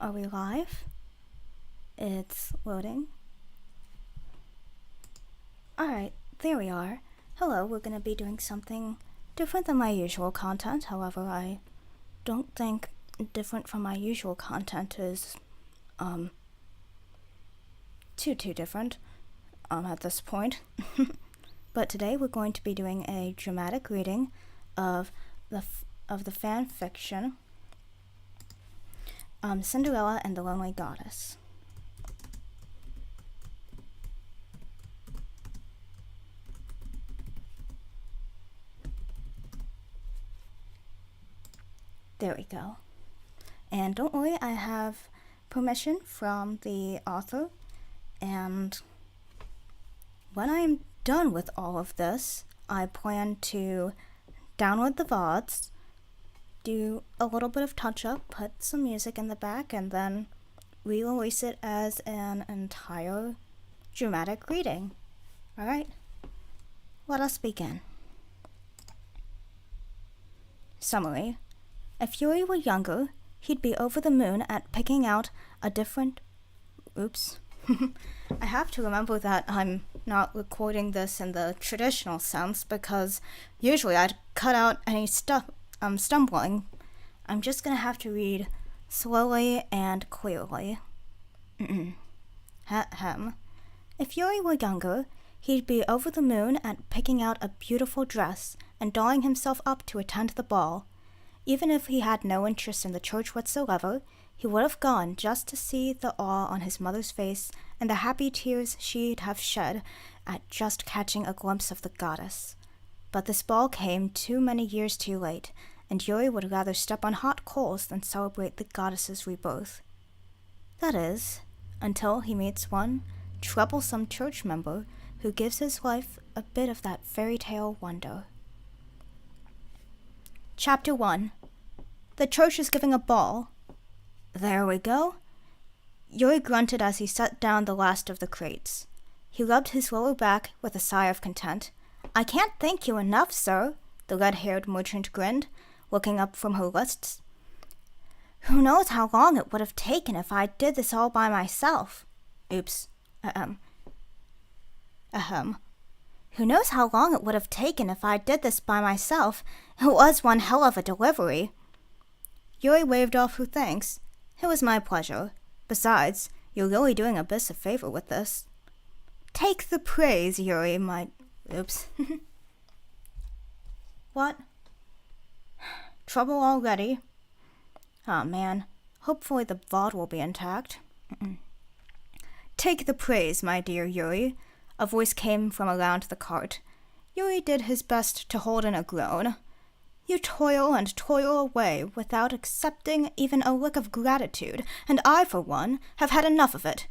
Are we live? It's loading. Alright, there we are. Hello, we're gonna be doing something different than my usual content. However, I don't think different from my usual content is, too different, at this point. But today we're going to be doing a dramatic reading of the fanfiction, Cinderella and the Lonely Goddess. There we go. And don't worry, I have permission from the author, and when I am done with all of this, I plan to download the VODs, do a little bit of touch-up, put some music in the back, and then re-release it as an entire dramatic reading. Alright, let us begin. Summary. If Yuri were younger, he'd be over the moon at picking out a different... Oops. I have to remember that I'm not recording this in the traditional sense, because usually I'd cut out any stumbling. I'm just gonna have to read slowly and clearly. If Yuri were younger, he'd be over the moon at picking out a beautiful dress and dolling himself up to attend the ball. Even if he had no interest in the church whatsoever, he would have gone just to see the awe on his mother's face and the happy tears she'd have shed at just catching a glimpse of the goddess. But this ball came too many years too late, and Yuri would rather step on hot coals than celebrate the goddess's rebirth. That is, until he meets one troublesome church member who gives his life a bit of that fairy tale wonder. Chapter 1. The church is giving a ball. There we go. Yuri grunted as he set down the last of the crates. He rubbed his lower back with a sigh of content. I can't thank you enough, sir, the red-haired merchant grinned, looking up from her lists. Who knows how long it would have taken if I did this all by myself? Oops. Who knows how long it would have taken if I did this by myself? It was one hell of a delivery. Yuri waved off her thanks. It was my pleasure. Besides, you're really doing Abyss a favor with this. Take the praise, Yuri, Oops. What? Trouble already? Aw, man. Hopefully the VOD will be intact. Take the praise, my dear Yuri. A voice came from around the cart. Yuri did his best to hold in a groan. You toil and toil away without accepting even a lick of gratitude, and I, for one, have had enough of it.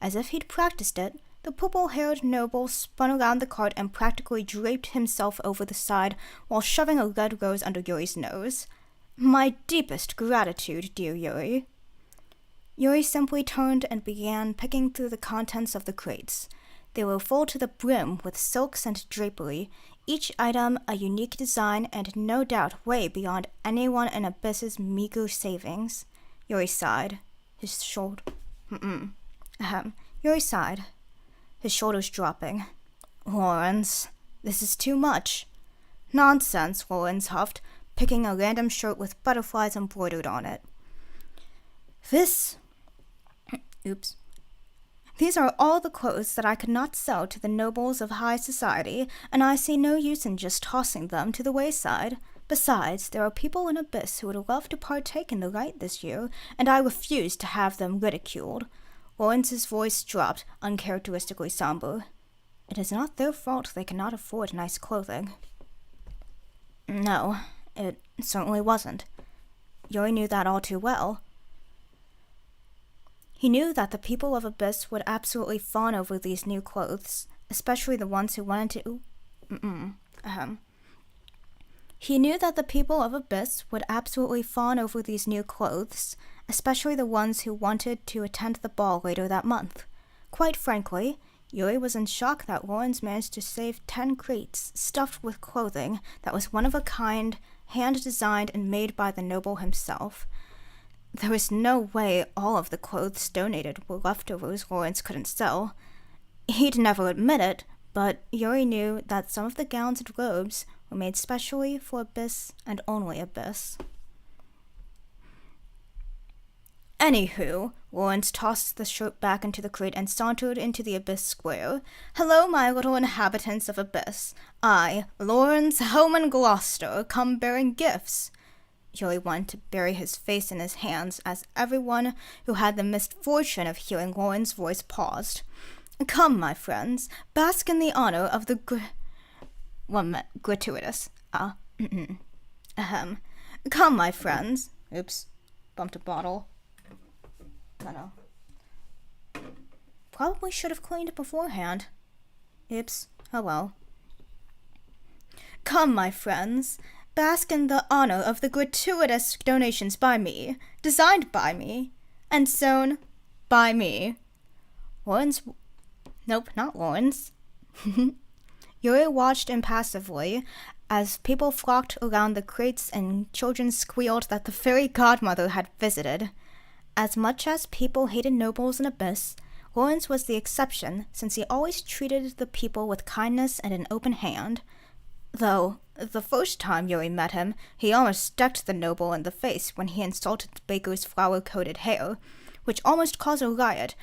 As if he'd practiced it, the purple-haired noble spun around the cart and practically draped himself over the side while shoving a red rose under Yuri's nose. My deepest gratitude, dear Yuri. Yuri simply turned and began picking through the contents of the crates. They were full to the brim with silks and drapery, each item a unique design and no doubt way beyond anyone in Abyss's meager savings. Yuri sighed, his shoulders dropping. Lawrence, this is too much. Nonsense, Lawrence huffed, picking a random shirt with butterflies embroidered on it. These are all the clothes that I could not sell to the nobles of high society, and I see no use in just tossing them to the wayside. Besides, there are people in Abyss who would love to partake in the rite this year, and I refuse to have them ridiculed. Lawrence's voice dropped, uncharacteristically somber. It is not their fault they cannot afford nice clothing. No, it certainly wasn't. Yuri knew that all too well. He knew that the people of Abyss would absolutely fawn over these new clothes, especially the ones who wanted to... He knew that the people of Abyss would absolutely fawn over these new clothes, especially the ones who wanted to attend the ball later that month. Quite frankly, Yuri was in shock that Lawrence managed to save 10 crates stuffed with clothing that was one of a kind, hand-designed and made by the noble himself. There was no way all of the clothes donated were leftovers Lawrence couldn't sell. He'd never admit it, but Yuri knew that some of the gowns and robes were made specially for Abyss and only Abyss. Anywho, Lawrence tossed the shirt back into the crate and sauntered into the Abyss Square. "Hello, my little inhabitants of Abyss. I, Lawrence Hellman Gloucester, come bearing gifts." Yuri wanted to bury his face in his hands as everyone who had the misfortune of hearing Lawrence's voice paused. "Come, my friends, bask in the honor of the gratuitous. Come, my friends." Oops, bumped a bottle. I know. Probably should have cleaned it beforehand. Oops, oh well. "Come, my friends, bask in the honor of the gratuitous donations by me, designed by me, and sewn by me." Lawrence... Nope, not Lawrence. Yuri watched impassively as people flocked around the crates and children squealed that the fairy godmother had visited. As much as people hated nobles in Abyss, Lawrence was the exception since he always treated the people with kindness and an open hand. Though, the first time Yuri met him, he almost decked the noble in the face when he insulted the baker's flower-coated hair, which almost caused a riot,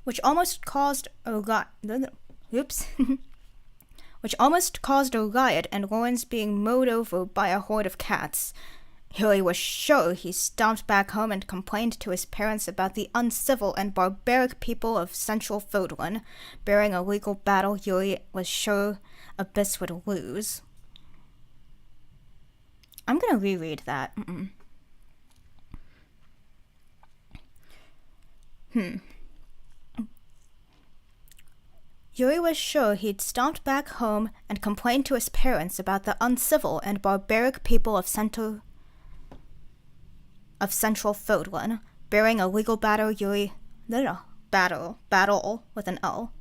which almost caused a riot and Lawrence being mowed over by a horde of cats. Yuri was sure he stomped back home and complained to his parents about the uncivil and barbaric people of Central Fodlan. Bearing a legal battle Yuri was sure Abyss would lose. I'm gonna reread that. Yuri was sure he'd stomped back home and complained to his parents about the uncivil and barbaric people of Central Fodlan. Bearing a legal battle with an L.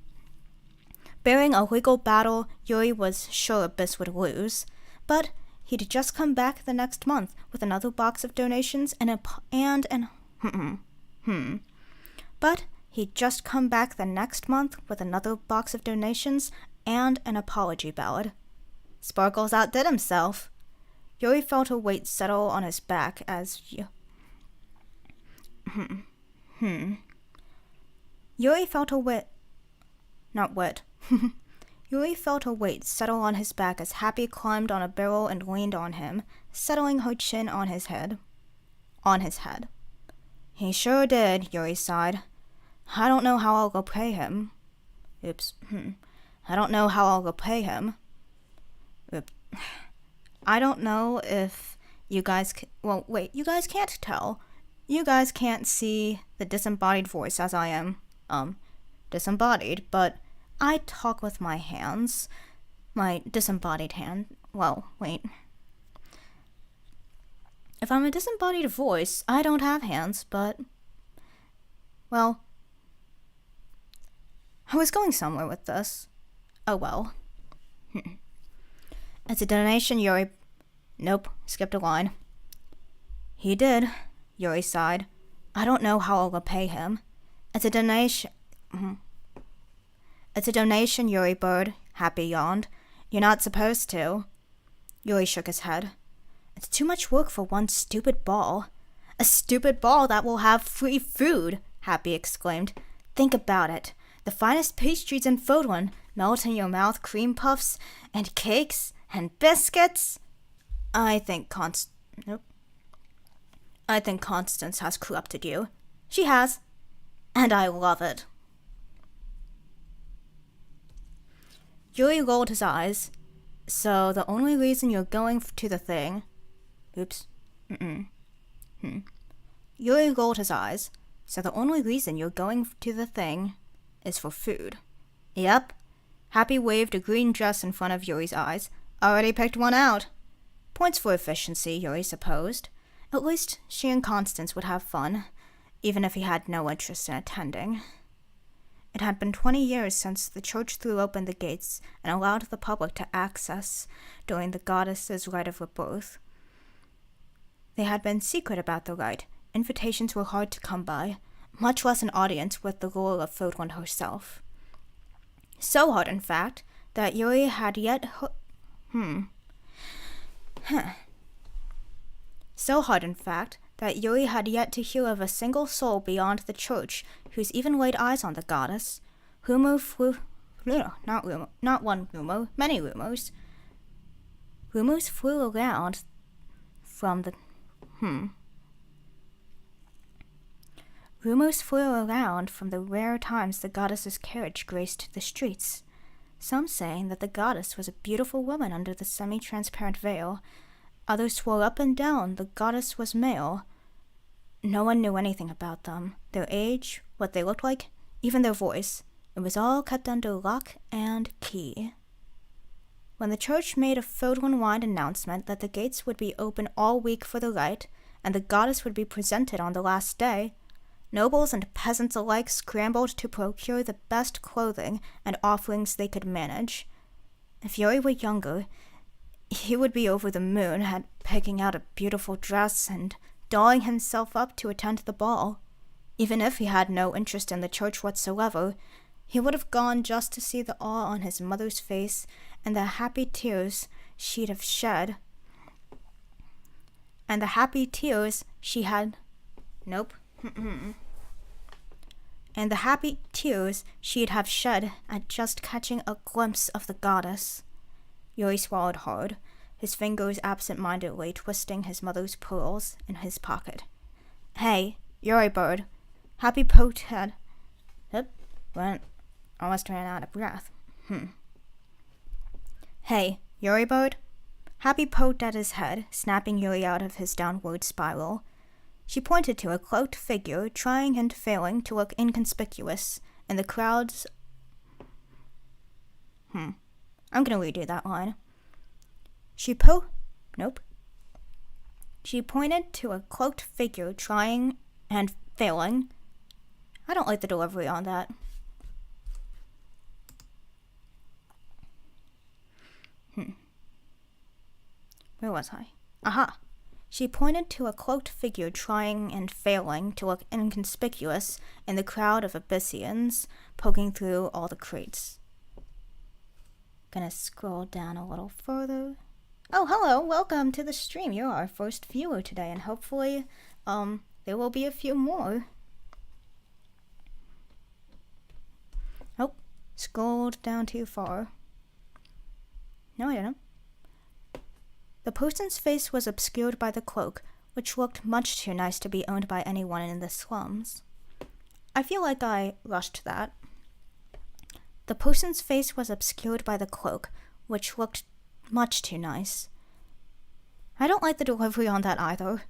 Bearing a legal battle Yuri was sure Abyss would lose, but he'd just come back the next month with another box of donations But he'd just come back the next month with another box of donations and an apology ballad. Sparkles outdid himself. Yuri felt a weight settle on his back as Yuri felt a weight settle on his back as Happy climbed on a barrel and leaned on him, settling her chin on his head. "He sure did," Yuri sighed. "I don't know how I'll repay him." I don't know how I'll repay him. I don't know if you guys... you guys can't tell. You guys can't see the disembodied voice as I am, disembodied, but I talk with my hands. My disembodied hand. If I'm a disembodied voice, I don't have hands, but... I was going somewhere with this. Oh well. It's a donation, Yuri... Nope, skipped a line. "He did," Yuri sighed. "I don't know how I'll repay him. It's a donation... It's a donation, Yuri Bird," Happy yawned. "You're not supposed to." Yuri shook his head. "It's too much work for one stupid ball." "A stupid ball that will have free food," Happy exclaimed. "Think about it. The finest pastries in Fodlan, melt-in-your-mouth cream puffs, and cakes, and biscuits." I think Constance has corrupted you. She has. And I love it." Yuri rolled his eyes. "So the only reason you're going to the thing..." Yuri rolled his eyes. "So the only reason you're going to the thing is for food." "Yep." Happy waved a green dress in front of Yuri's eyes. "Already picked one out." Points for efficiency, Yuri supposed. At least she and Constance would have fun, even if he had no interest in attending. It had been 20 years since the church threw open the gates and allowed the public to access during the goddess's rite of rebirth. They had been secret about the rite. Invitations were hard to come by, much less an audience with the ruler of Fodland herself. So hard, in fact, that Yuri had yet to hear of a single soul beyond the church who's even laid eyes on the goddess. Many rumors. Rumors flew around from the rare times the goddess's carriage graced the streets. Some saying that the goddess was a beautiful woman under the semi-transparent veil. Others swore up and down the goddess was male. No one knew anything about them, their age, what they looked like, even their voice. It was all kept under lock and key. When the church made a Fodland-wide announcement that the gates would be open all week for the rite, and the goddess would be presented on the last day, nobles and peasants alike scrambled to procure the best clothing and offerings they could manage. If Yuri were younger, he would be over the moon at picking out a beautiful dress and dolling himself up to attend the ball. Even if he had no interest in the church whatsoever, he would have gone just to see the awe on his mother's face and the happy tears she'd have shed. And the happy tears she had... and the happy tears she'd have shed at just catching a glimpse of the goddess. Yuri swallowed hard, his fingers absent-mindedly twisting his mother's pearls in his pocket. Hey, Yuri bird. Happy pothead. Almost ran out of breath. Hey, Yuri bird. Happy poked at his head, snapping Yuri out of his downward spiral. She pointed to a cloaked figure, trying and failing to look inconspicuous, in the crowds... I'm gonna redo that line. She pointed to a cloaked figure, trying and failing. I don't like the delivery on that. Where was I? Aha! She pointed to a cloaked figure trying and failing to look inconspicuous in the crowd of Abyssians poking through all the crates. Gonna scroll down a little further. Oh, hello! Welcome to the stream. You're our first viewer today, and hopefully, there will be a few more. Oh, scrolled down too far. No, I didn't. The person's face was obscured by the cloak, which looked much too nice to be owned by anyone in the slums. I feel like I rushed that. The person's face was obscured by the cloak, which looked much too nice. I don't like the delivery on that either.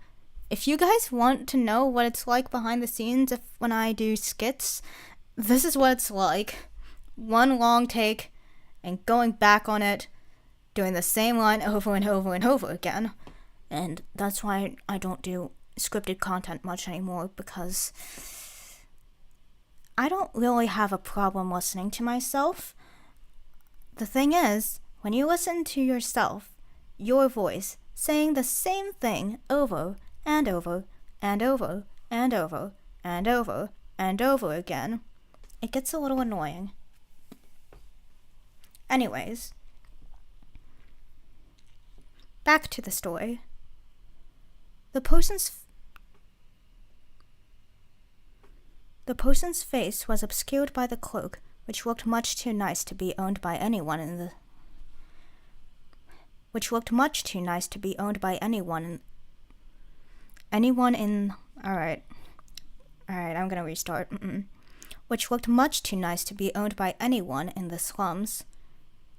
If you guys want to know what it's like behind the scenes when I do skits, this is what it's like. One long take, and going back on it, doing the same line over and over and over again. And that's why I don't do scripted content much anymore, because I don't really have a problem listening to myself. The thing is, when you listen to yourself, your voice, saying the same thing over and over and over and over and over and over again, it gets a little annoying. Anyways, back to the story. The person's face was obscured by the cloak, which looked much too nice to be owned by anyone in the... Alright, I'm gonna restart. Which looked much too nice to be owned by anyone in the slums.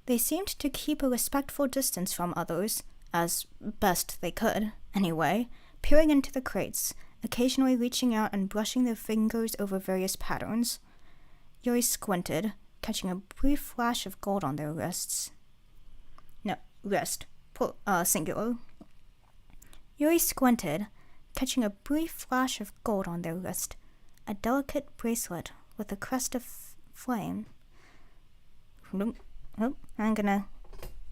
They seemed to keep a respectful distance from others, as best they could, anyway, peering into the crates, occasionally reaching out and brushing their fingers over various patterns. Yuri squinted, catching a brief flash of gold on their wrists. No, wrist. Singular. Yuri squinted, catching a brief flash of gold on their wrist, a delicate bracelet with a crest of flame. I'm gonna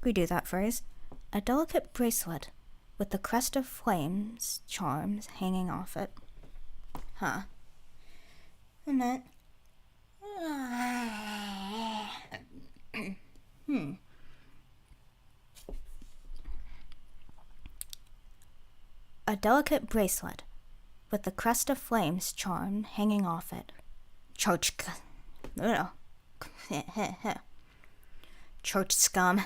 redo that phrase. A delicate bracelet with the crest of flames charms hanging off it. Huh. A minute. A delicate bracelet with the crest of flames charm hanging off it. Church scum.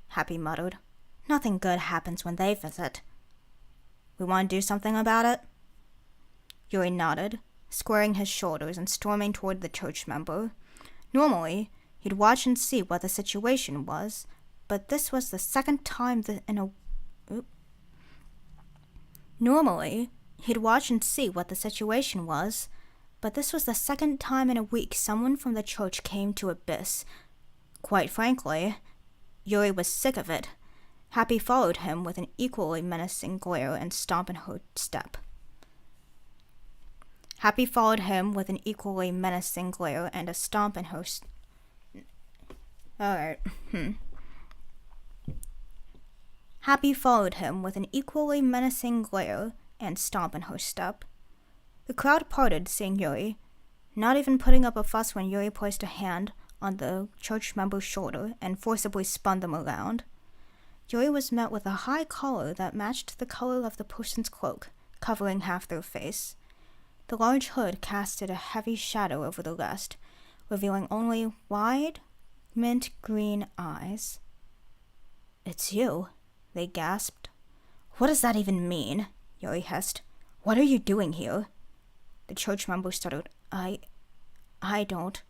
Happy muttered. Nothing good happens when they visit. We want to do something about it? Yuri nodded, squaring his shoulders and storming toward the church member. Normally, he'd watch and see what the situation was, but this was the second time Normally, he'd watch and see what the situation was, but this was the second time in a week someone from the church came to Abyss. Quite frankly, Yuri was sick of it. Happy followed him with an equally menacing glare and stomp in her step. Happy followed him with an equally menacing glare and a stomp in her Alright, Happy followed him with an equally menacing glare and stomp in her step. The crowd parted, seeing Yuri, not even putting up a fuss when Yuri placed a hand on the church member's shoulder and forcibly spun them around. Yuri was met with a high collar that matched the color of the person's cloak, covering half their face. The large hood casted a heavy shadow over the rest, revealing only wide, mint green eyes. "It's you," they gasped. "What does that even mean?" Yuri hissed. "What are you doing here?" The church member stuttered. I don't.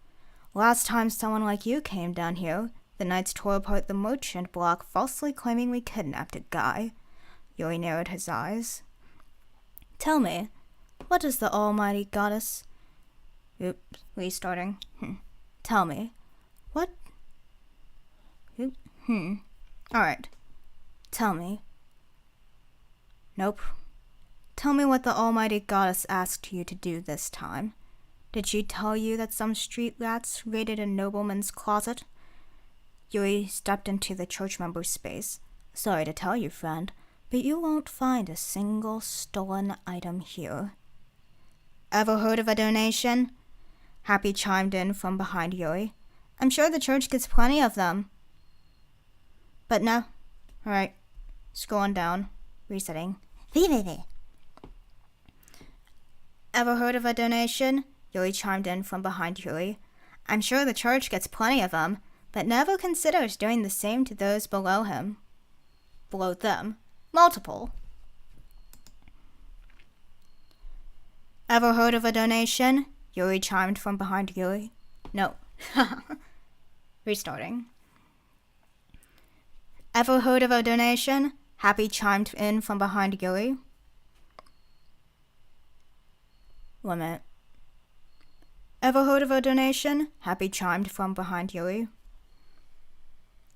Last time someone like you came down here, the knights tore apart the merchant block, falsely claiming we kidnapped a guy." Yuri narrowed his eyes. "Tell me, what does the almighty goddess..." Oops, restarting. "Tell me, what..." Alright. "Tell me..." Nope. "Tell me what the almighty goddess asked you to do this time. Did she tell you that some street rats raided a nobleman's closet?" Yuri stepped into the church member's space. "Sorry to tell you, friend, but you won't find a single stolen item here." "Ever heard of a donation?" Happy chimed in from behind Yuri. "I'm sure the church gets plenty of them." "But no." Alright. Scrolling down. Resetting. "Ever heard of a donation?" Yuri chimed in from behind Yuri. "I'm sure the church gets plenty of them, but never considers doing the same to those below him. Below them. Multiple." "Ever heard of a donation?" Yuri chimed from behind Yuri. "No." Restarting. "Ever heard of a donation?" Happy chimed in from behind Yuri. 1 minute. "Ever heard of a donation?" Happy chimed from behind Yuri.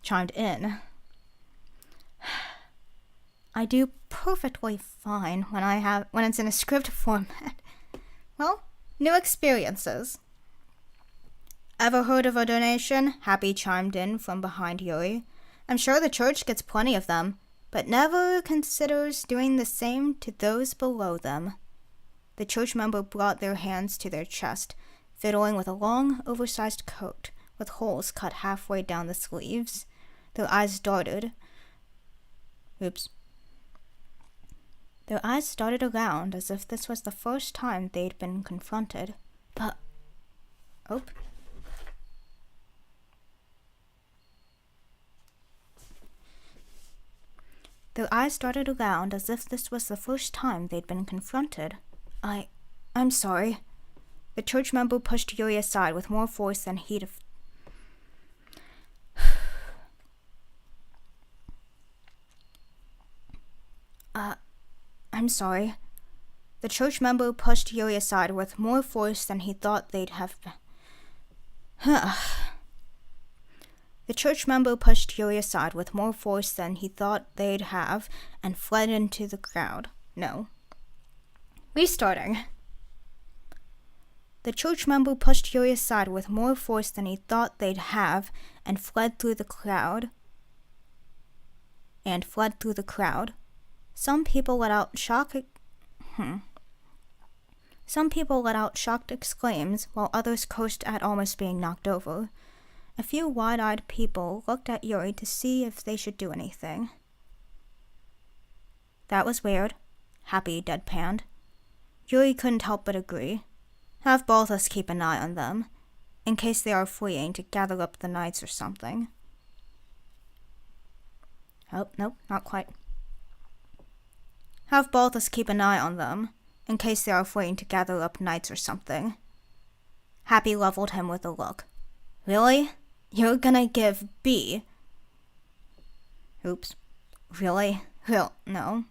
Chimed in. I do perfectly fine when it's in a script format. Well, new experiences. "Ever heard of a donation?" Happy chimed in from behind Yuri. "I'm sure the church gets plenty of them, but never considers doing the same to those below them." The church member brought their hands to their chest, fiddling with a long, oversized coat with holes cut halfway down the sleeves. Their eyes darted. Their eyes darted around as if this was the first time they'd been confronted. But... Their eyes darted around as if this was the first time they'd been confronted. I'm sorry." The church member pushed Yuri aside with more force than he'd have... I'm sorry. The church member pushed Yuri aside with more force than he thought they'd have... The church member pushed Yuri aside with more force than he thought they'd have and fled into the crowd. No. Restarting. The church member pushed Yuri aside with more force than he thought they'd have and fled through the crowd. and fled through the crowd. Some people let out shocked exclaims, while others cursed at almost being knocked over. A few wide-eyed people looked at Yuri to see if they should do anything. That was weird, Happy deadpanned. Yuri couldn't help but agree. Have Balthus keep an eye on them, in case they are fleeing to gather up the knights or something. Oh, nope, not quite. Have Balthus keep an eye on them, in case they are fleeing to gather up knights or something. Happy leveled him with a look. Really? You're gonna give B? Oops. Really? No.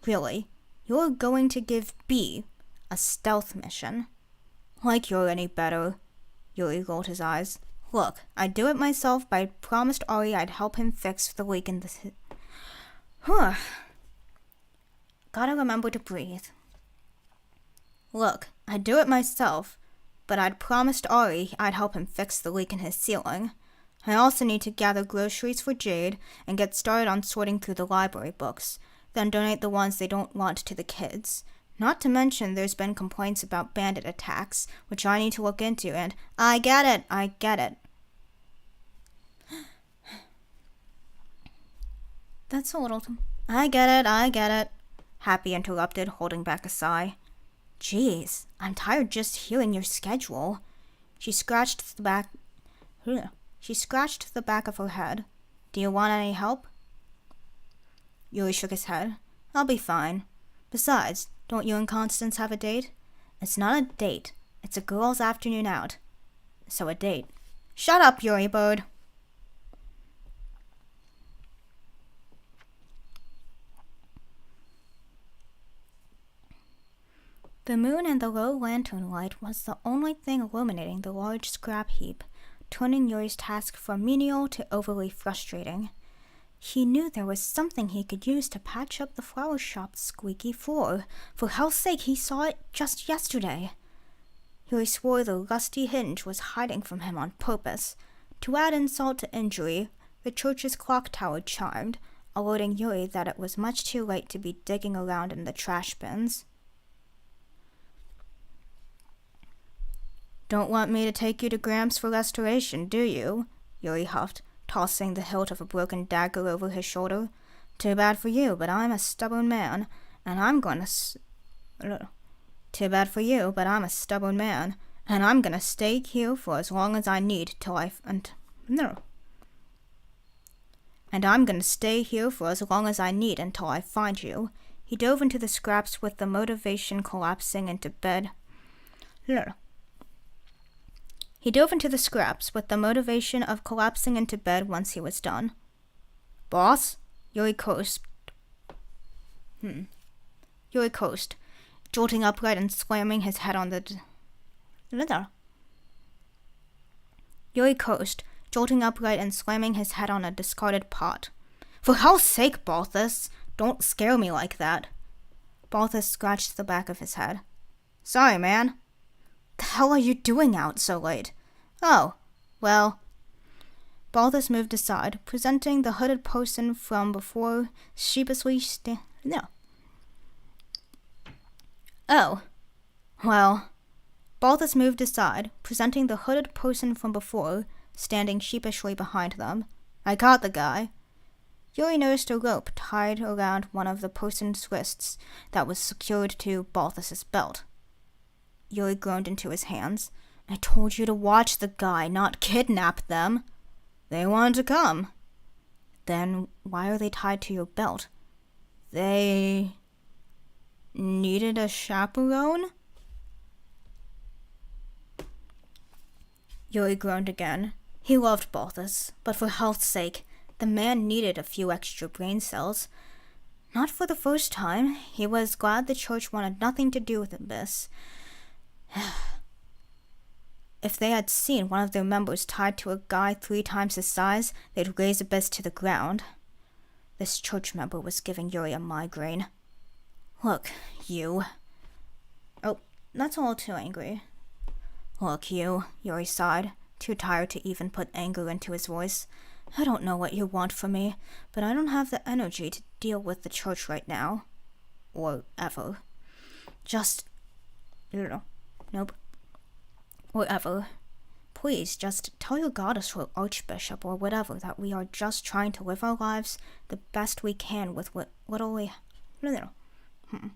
Really? You're going to give B a stealth mission? Like you're any better. Yuri rolled his eyes. Look, I'd do it myself, but I promised Ari I'd help him fix the leak in the... Gotta remember to breathe. Look, I'd do it myself, but I'd promised Ari I'd help him fix the leak in his ceiling. I also need to gather groceries for Jade and get started on sorting through the library books, then donate the ones they don't want to the kids. Not to mention there's been complaints about bandit attacks, which I need to look into, and I get it. That's a little... I get it. Happy interrupted, holding back a sigh. Jeez, I'm tired just hearing your schedule. She scratched the back of her head. Do you want any help? Yuri shook his head. I'll be fine. Besides, don't you and Constance have a date? It's not a date. It's a girls' afternoon out. So a date. Shut up, Yuri bird. The moon and the low lantern light was the only thing illuminating the large scrap heap, turning Yuri's task from menial to overly frustrating. He knew there was something he could use to patch up the flower shop's squeaky floor. For hell's sake, he saw it just yesterday. Yuri swore the rusty hinge was hiding from him on purpose. To add insult to injury, the church's clock tower chimed, alerting Yuri that it was much too late to be digging around in the trash bins. Don't want me to take you to Gramps for restoration, do you? Yuri huffed, tossing the hilt of a broken dagger over his shoulder. Too bad for you, but I'm a stubborn man, and I'm gonna stay here for as long as I need till I find you. He dove into the scraps with the motivation collapsing into bed. He dove into the scraps with the motivation of collapsing into bed once he was done. Boss? Yuri cursed, jolting upright and slamming his head on the a discarded pot. For hell's sake, Balthus! Don't scare me like that. Balthus scratched the back of his head. Sorry, man. The hell are you doing out so late? Oh, well. Balthus moved aside, presenting the hooded person from before sheepishly Balthus moved aside, presenting the hooded person from before, standing sheepishly behind them. I caught the guy. Yuri noticed a rope tied around one of the person's wrists that was secured to Balthus's belt. Yuri groaned into his hands. I told you to watch the guy, not kidnap them. They wanted to come. Then why are they tied to your belt? They needed a chaperone? Yuri groaned again. He loved Balthus, but for health's sake, the man needed a few extra brain cells. Not for the first time. He was glad the church wanted nothing to do with this. If they had seen one of their members tied to a guy 3 times his size, they'd raise Abyss to the ground. This church member was giving Yuri a migraine. Look, you. Oh, that's a little too angry. Look, you, Yuri sighed, too tired to even put anger into his voice. I don't know what you want from me, but I don't have the energy to deal with the church right now. Or ever. Just... Nope. Or ever. Please, just tell your goddess or archbishop or whatever that we are just trying to live our lives the best we can with what little we... One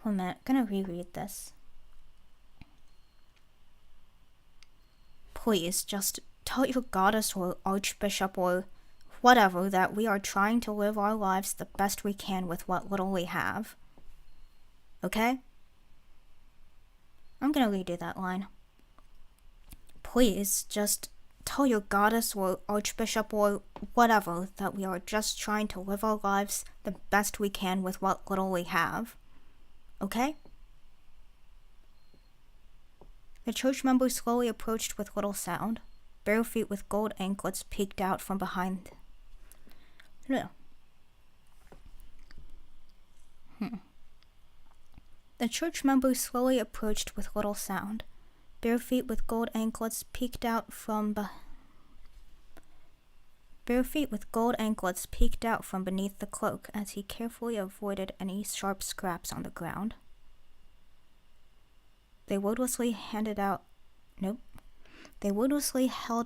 minute, gonna reread this. Please, just tell your goddess or archbishop or whatever that we are trying to live our lives the best we can with what little we have. Okay? I'm gonna redo that line. Please, just tell your goddess or archbishop or whatever that we are just trying to live our lives the best we can with what little we have. Okay? The church member slowly approached with little sound. Bare feet with gold anklets peeked out from behind. The church member slowly approached with little sound. Bare feet with gold anklets peeked out from beneath the cloak as he carefully avoided any sharp scraps on the ground. They wordlessly held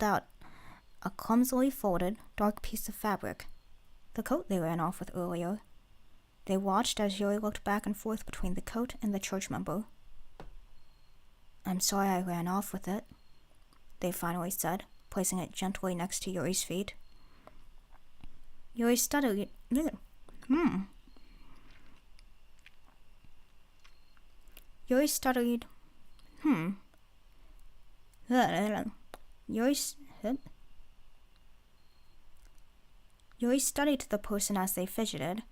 out a clumsily folded, dark piece of fabric, the coat they ran off with earlier. They watched as Yuri looked back and forth between the coat and the church member. I'm sorry I ran off with it, they finally said, placing it gently next to Yuri's feet. Yuri stuttered. Yuri stuttered. Yuri studied the person as they fidgeted.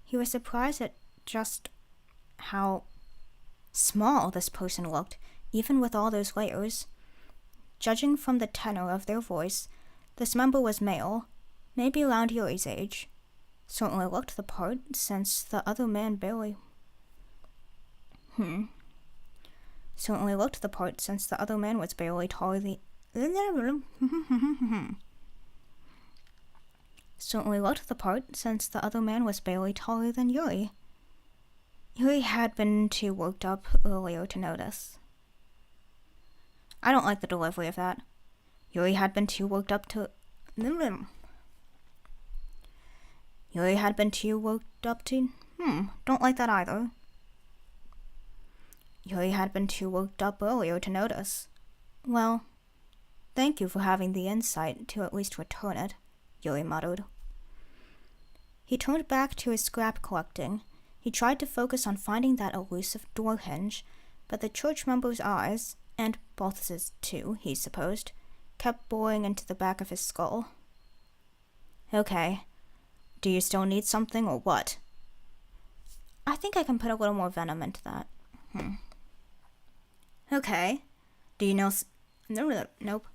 He was surprised at just how small this person looked, even with all those layers. Judging from the tenor of their voice, this member was male, maybe around Yuri's age. Certainly looked the part, since the other man barely... Certainly looked the part, since the other man was barely taller than... Certainly looked the part, since the other man was barely taller than Yuri. Yuri had been too worked up earlier to notice. I don't like the delivery of that. Yuri had been too worked up to... Don't like that either. Yuri had been too worked up earlier to notice. Well, thank you for having the insight to at least return it, Yuri muttered. He turned back to his scrap collecting. He tried to focus on finding that elusive door hinge, but the church member's eyes, and Balthus's too, he supposed, kept boring into the back of his skull. Okay. Do you still need something or what? I think I can put a little more venom into that. Okay. Do you know... Nope.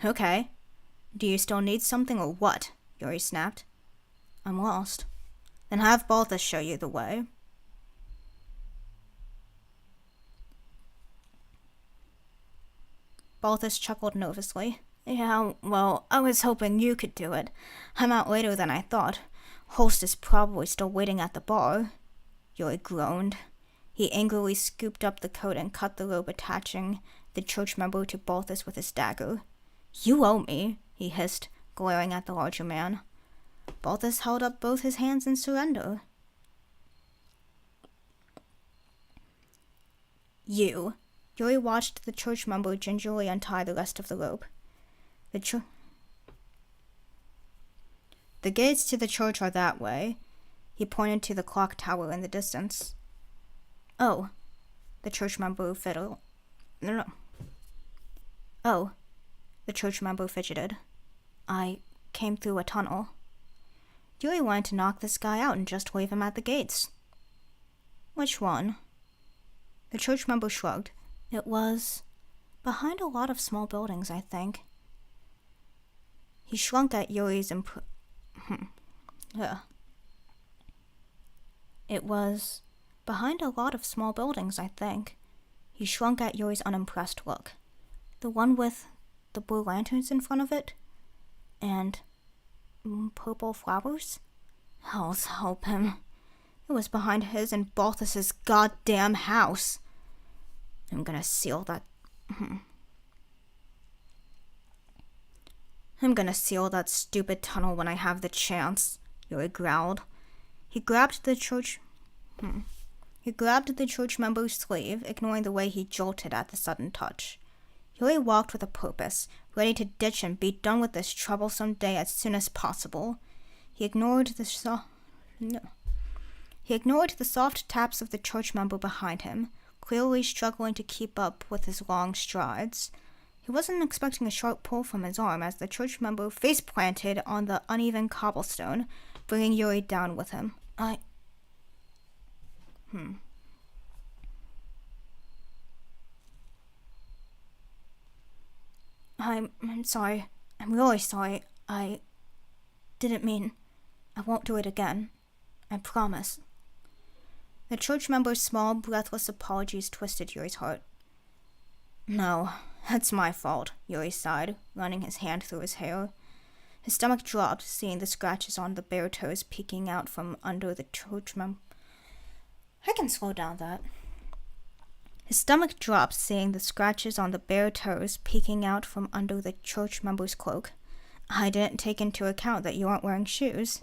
Okay. Do you still need something or what? Yuri snapped. I'm lost. Then have Balthus show you the way. Balthus chuckled nervously. Yeah, well, I was hoping you could do it. I'm out later than I thought. Host is probably still waiting at the bar. Yuri groaned. He angrily scooped up the coat and cut the rope attaching the church member to Balthus with his dagger. You owe me, he hissed, glaring at the larger man. Balthus held up both his hands in surrender. You. Yuri watched the church member gingerly untie the rest of the rope. The gates to the church are that way. He pointed to the clock tower in the distance. Oh, the church member fiddled. No. Oh, the church member fidgeted. I came through a tunnel. Yuri wanted to knock this guy out and just leave him at the gates. Which one? The church member shrugged. It was behind a lot of small buildings, I think. He shrunk at Yuri's It was behind a lot of small buildings, I think. He shrunk at Yuri's unimpressed look. The one with the blue lanterns in front of it? And purple flowers? Hell's help him. It was behind his and Balthus's goddamn house. I'm gonna seal that... I'm gonna seal that stupid tunnel when I have the chance, Yuri growled. He grabbed the church member's sleeve, ignoring the way he jolted at the sudden touch. Yuri walked with a purpose, ready to ditch and be done with this troublesome day as soon as possible. He ignored the soft taps of the church member behind him, clearly struggling to keep up with his long strides. He wasn't expecting a sharp pull from his arm as the church member face-planted on the uneven cobblestone, bringing Yuri down with him. I'm sorry. I'm really sorry. I didn't mean... I won't do it again. I promise. The church member's small, breathless apologies twisted Yuri's heart. No, it's my fault, Yuri sighed, running his hand through his hair. His stomach dropped, seeing the scratches on the bare toes peeking out from under the church member. I can slow down that. His stomach dropped, seeing the scratches on the bare toes peeking out from under the church member's cloak. I didn't take into account that you aren't wearing shoes.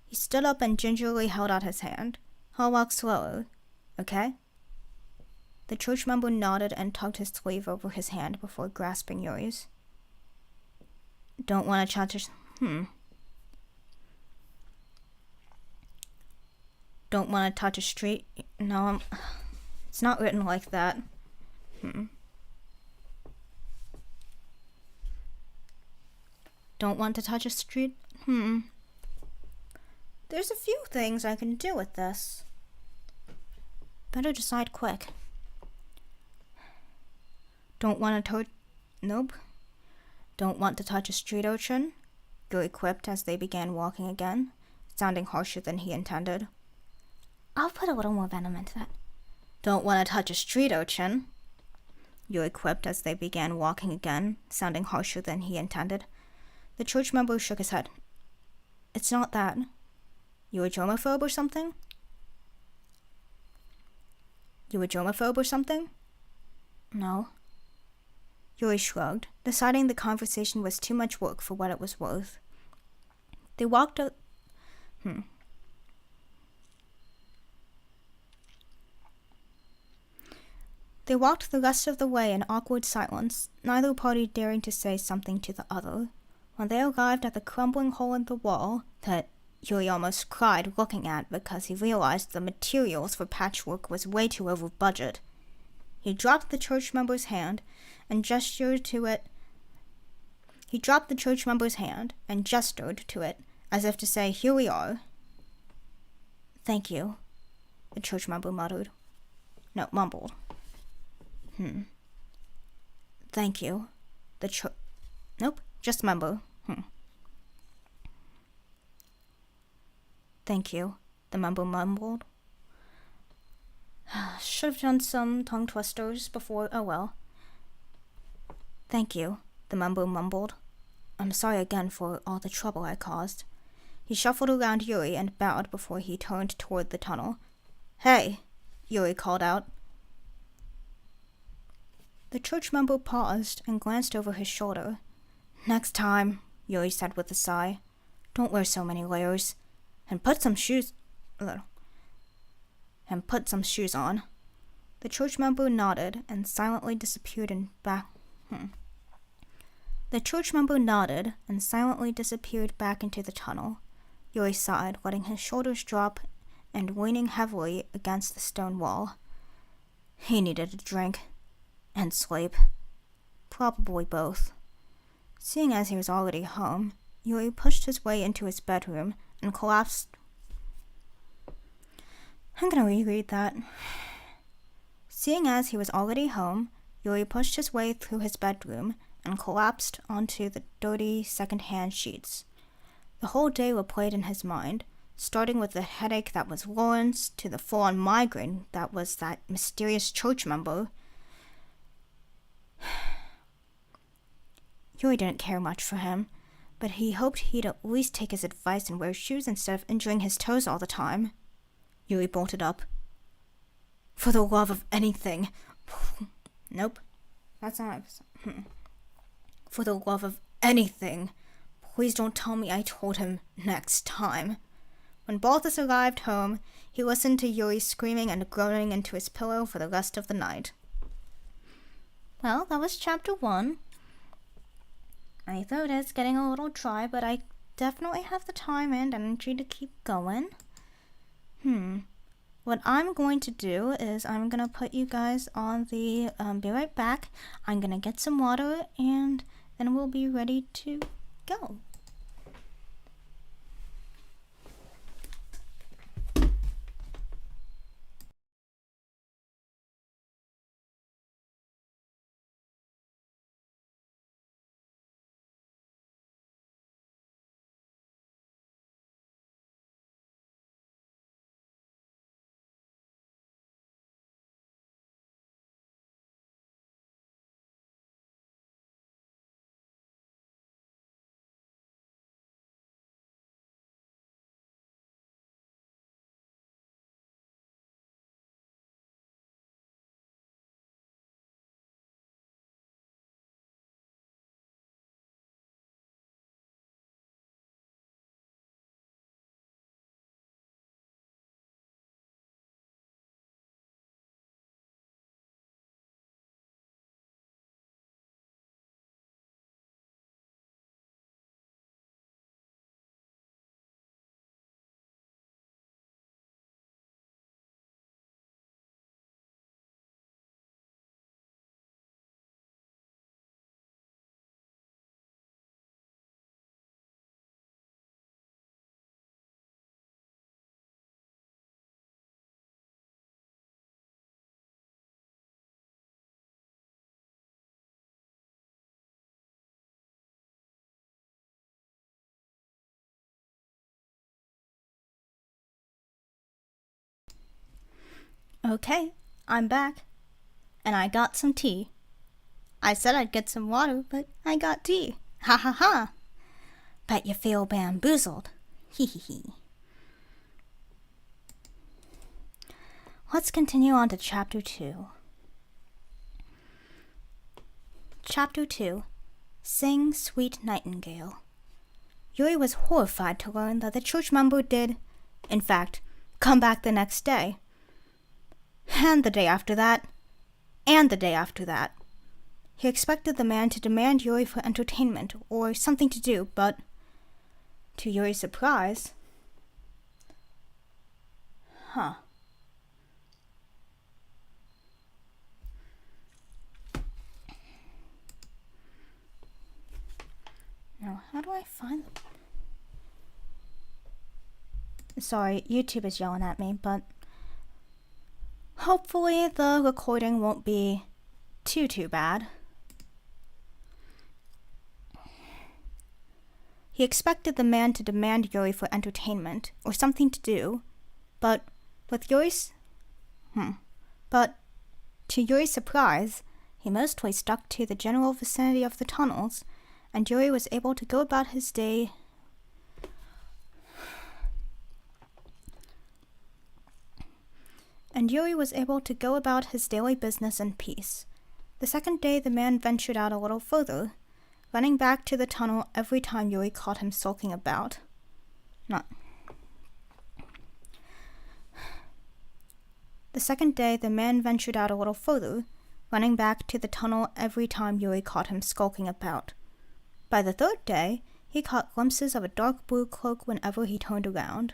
He stood up and gingerly held out his hand. I'll walk slower, okay? The church member nodded and tugged his sleeve over his hand before grasping Yuri's. Don't want to touch Don't want to touch a street? No, it's not written like that. Don't want to touch a street? There's a few things I can do with this. Better decide quick. Don't want to touch... Nope. Don't want to touch a street urchin? Yuri quipped as they began walking again, sounding harsher than he intended. I'll put a little more venom into that. Don't want to touch a street urchin? Yuri quipped as they began walking again, sounding harsher than he intended. The church member shook his head. It's not that. You a germaphobe or something? No. Yuri shrugged, deciding the conversation was too much work for what it was worth. They walked out... They walked the rest of the way in awkward silence, neither party daring to say something to the other. When they arrived at the crumbling hole in the wall that Yuri almost cried looking at because he realized the materials for patchwork was way too over budget, he dropped the church member's hand and gestured to it. As if to say, "Here we are." Thank you, the church member mumbled. Thank you, just member. Thank you, the member mumbled. Should have done some tongue twisters before, oh well. Thank you, the member mumbled. I'm sorry again for all the trouble I caused. He shuffled around Yuri and bowed before he turned toward the tunnel. Hey, Yuri called out. The church member paused and glanced over his shoulder. Next time, Yuri said with a sigh. Don't wear so many layers. And put some shoes on. The church member nodded and silently disappeared back into the tunnel. Yuri sighed, letting his shoulders drop and leaning heavily against the stone wall. He needed a drink. And sleep. Probably both. Seeing as he was already home, Yuri pushed his way into his bedroom and collapsed. I'm gonna reread that. Seeing as he was already home, Yuri pushed his way through his bedroom and collapsed onto the dirty second-hand sheets. The whole day replayed in his mind, starting with the headache that was Lawrence to the full-on migraine that was that mysterious church member. Yuri didn't care much for him, but he hoped he'd at least take his advice and wear shoes instead of injuring his toes all the time. Yuri bolted up. For the love of anything. Nope. That's not... For the love of anything. Please don't tell me I told him next time. When Balthus arrived home, he listened to Yuri screaming and groaning into his pillow for the rest of the night. Well, that was chapter 1. My throat is getting a little dry, but I definitely have the time and energy to keep going. What I'm going to do is I'm going to put you guys on the... be right back. I'm going to get some water and then we'll be ready to go. Okay, I'm back. And I got some tea. I said I'd get some water, but I got tea. Ha ha ha. Bet you feel bamboozled. Hee hee hee. Let's continue on to chapter 2. Chapter 2. Sing, Sweet Nightingale. Yuri was horrified to learn that the church member did, in fact, come back the next day. And the day after that. And the day after that. He expected the man to demand Yuri for entertainment or something to do, but to Yuri's surprise... Now, how do I find them? Sorry, YouTube is yelling at me, but hopefully the recording won't be too bad. He expected the man to demand Yuri for entertainment or something to do, but with Yuri's... But to Yuri's surprise, he mostly stuck to the general vicinity of the tunnels, and Yuri was able to go about his day... And Yuri was able to go about his daily business in peace. The second day, the man ventured out a little further, running back to the tunnel every time Yuri caught him sulking about. The second day, the man ventured out a little further, running back to the tunnel every time Yuri caught him skulking about. By the third day, he caught glimpses of a dark blue cloak whenever he turned around.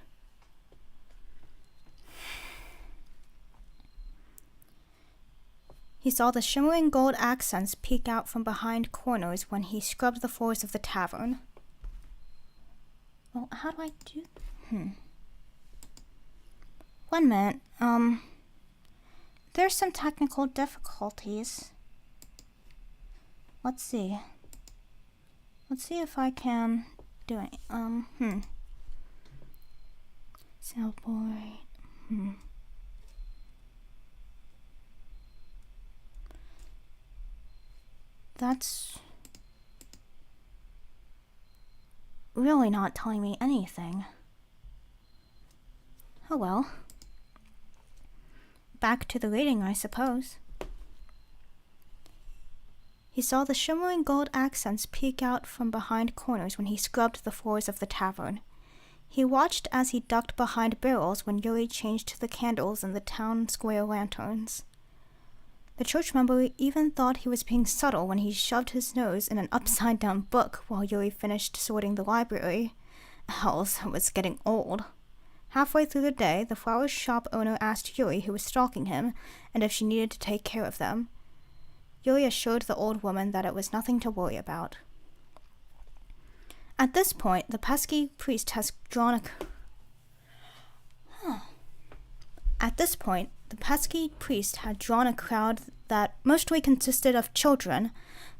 He saw the shimmering gold accents peek out from behind corners when he scrubbed the floors of the tavern. Well, how do I do... 1 minute, there's some technical difficulties. Let's see. Let's see if I can do it. Sailboard. That's really not telling me anything. Oh well. Back to the reading, I suppose. He saw the shimmering gold accents peek out from behind corners when he scrubbed the floors of the tavern. He watched as he ducked behind barrels when Yuri changed the candles in the town square lanterns. The church member even thought he was being subtle when he shoved his nose in an upside-down book while Yuri finished sorting the library. Hells, it was getting old. Halfway through the day, the flower shop owner asked Yuri who was stalking him and if she needed to take care of them. Yuri assured the old woman that it was nothing to worry about. At this point, the pesky priest had drawn a crowd that mostly consisted of children.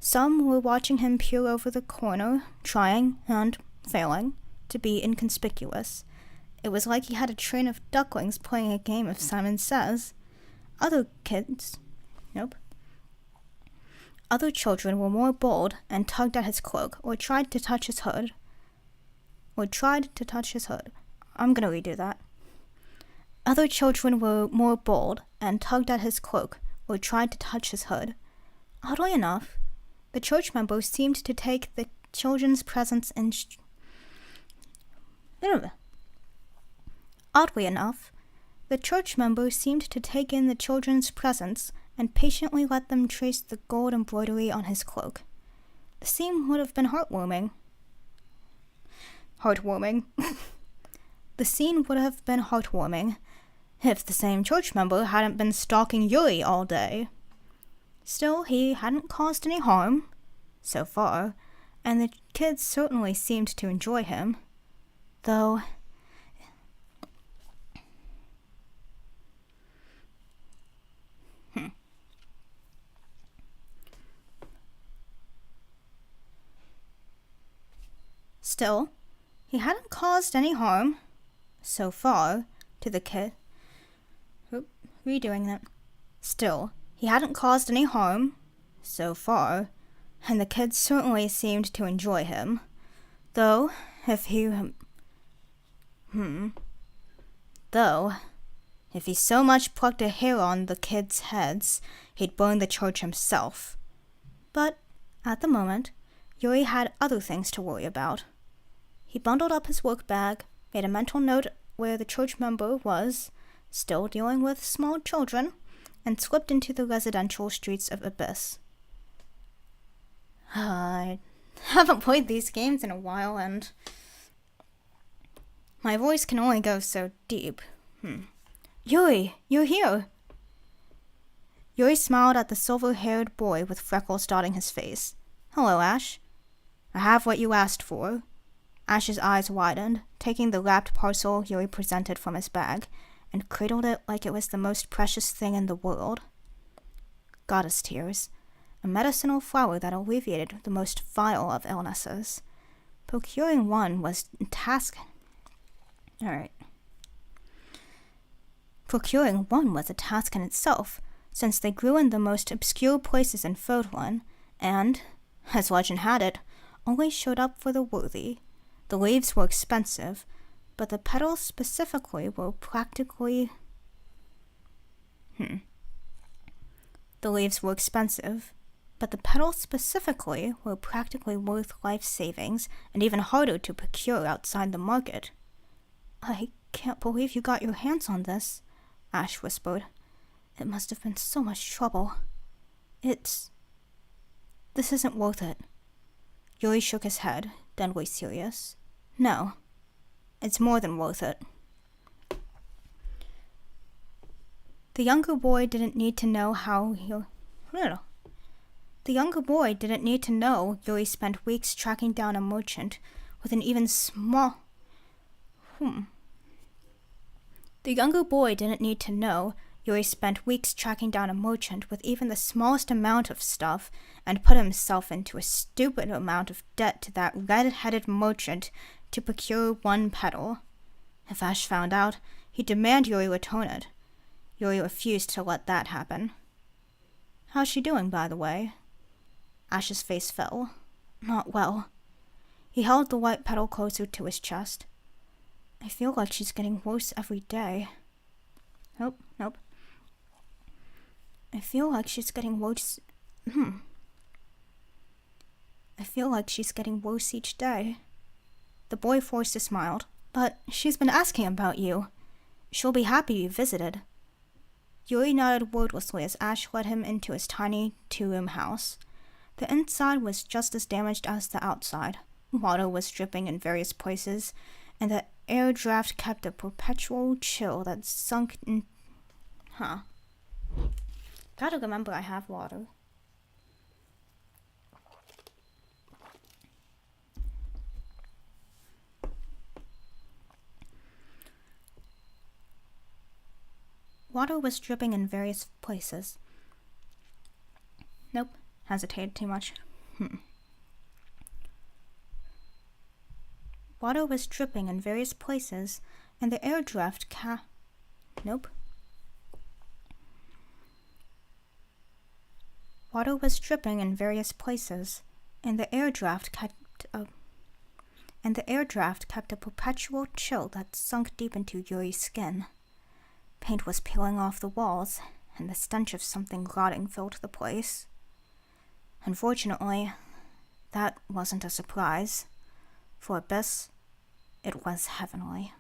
Some were watching him peer over the corner, trying, and failing, to be inconspicuous. It was like he had a train of ducklings playing a game of Simon Says. Other children were more bold and tugged at his cloak or tried to touch his hood. I'm gonna redo that. Other children were more bold and tugged at his cloak or tried to touch his hood. Oddly enough, the church member seemed to take the children's presence in Oddly enough, the church member seemed to take in the children's presents and patiently let them trace the gold embroidery on his cloak. The scene would have been heartwarming. The scene would have been heartwarming if the same church member hadn't been stalking Yuri all day. Still, he hadn't caused any harm, so far, and the kids certainly seemed to enjoy him. Though... Still, he hadn't caused any harm, so far, to the kid. Still, he hadn't caused any harm, so far, and the kids certainly seemed to enjoy him. Though, if he so much plucked a hair on the kids' heads, he'd burn the church himself. But, at the moment, Yuri had other things to worry about. He bundled up his work bag, made a mental note where the church member was, still dealing with small children, and slipped into the residential streets of Abyss. I haven't played these games in a while, and my voice can only go so deep. Yuri, you're here! Yuri smiled at the silver-haired boy with freckles dotting his face. Hello, Ash. I have what you asked for. Ash's eyes widened, taking the wrapped parcel Yuri presented from his bag, and cradled it like it was the most precious thing in the world. Goddess tears, a medicinal flower that alleviated the most vile of illnesses. Procuring one was a task in itself, since they grew in the most obscure places in Fodlan, and, as legend had it, only showed up for the worthy. The leaves were expensive, but the petals specifically were practically worth life savings and even harder to procure outside the market. I can't believe you got your hands on this, Ash whispered. It must have been so much trouble. This isn't worth it. Yuri shook his head, deadly serious. No, it's more than worth it. The younger boy didn't need to know Yuri spent weeks tracking down a merchant with an even small... The younger boy didn't need to know Yuri spent weeks tracking down a merchant with even the smallest amount of stuff and put himself into a stupid amount of debt to that red-headed merchant to procure one petal. If Ash found out, he'd demand Yuri return it. Yuri refused to let that happen. How's she doing, by the way? Ash's face fell. Not well. He held the white petal closer to his chest. I feel like she's getting worse every day. Nope. I feel like she's getting worse. I feel like she's getting worse each day. The boy forced a smile. But she's been asking about you. She'll be happy you visited. Yuri nodded wordlessly as Ash led him into his tiny 2-room house. The inside was just as damaged as the outside. Water was dripping in various places, and the air draft kept a perpetual chill that sunk in... Gotta remember I have water. Water was dripping in various places. Nope, hesitated too much. Water was dripping in various places, and the air draft Nope. Water was dripping in various places, and the air draft kept a perpetual chill that sunk deep into Yuri's skin. Paint was peeling off the walls, and the stench of something rotting filled the place. Unfortunately, that wasn't a surprise. For Abyss, it was heavenly.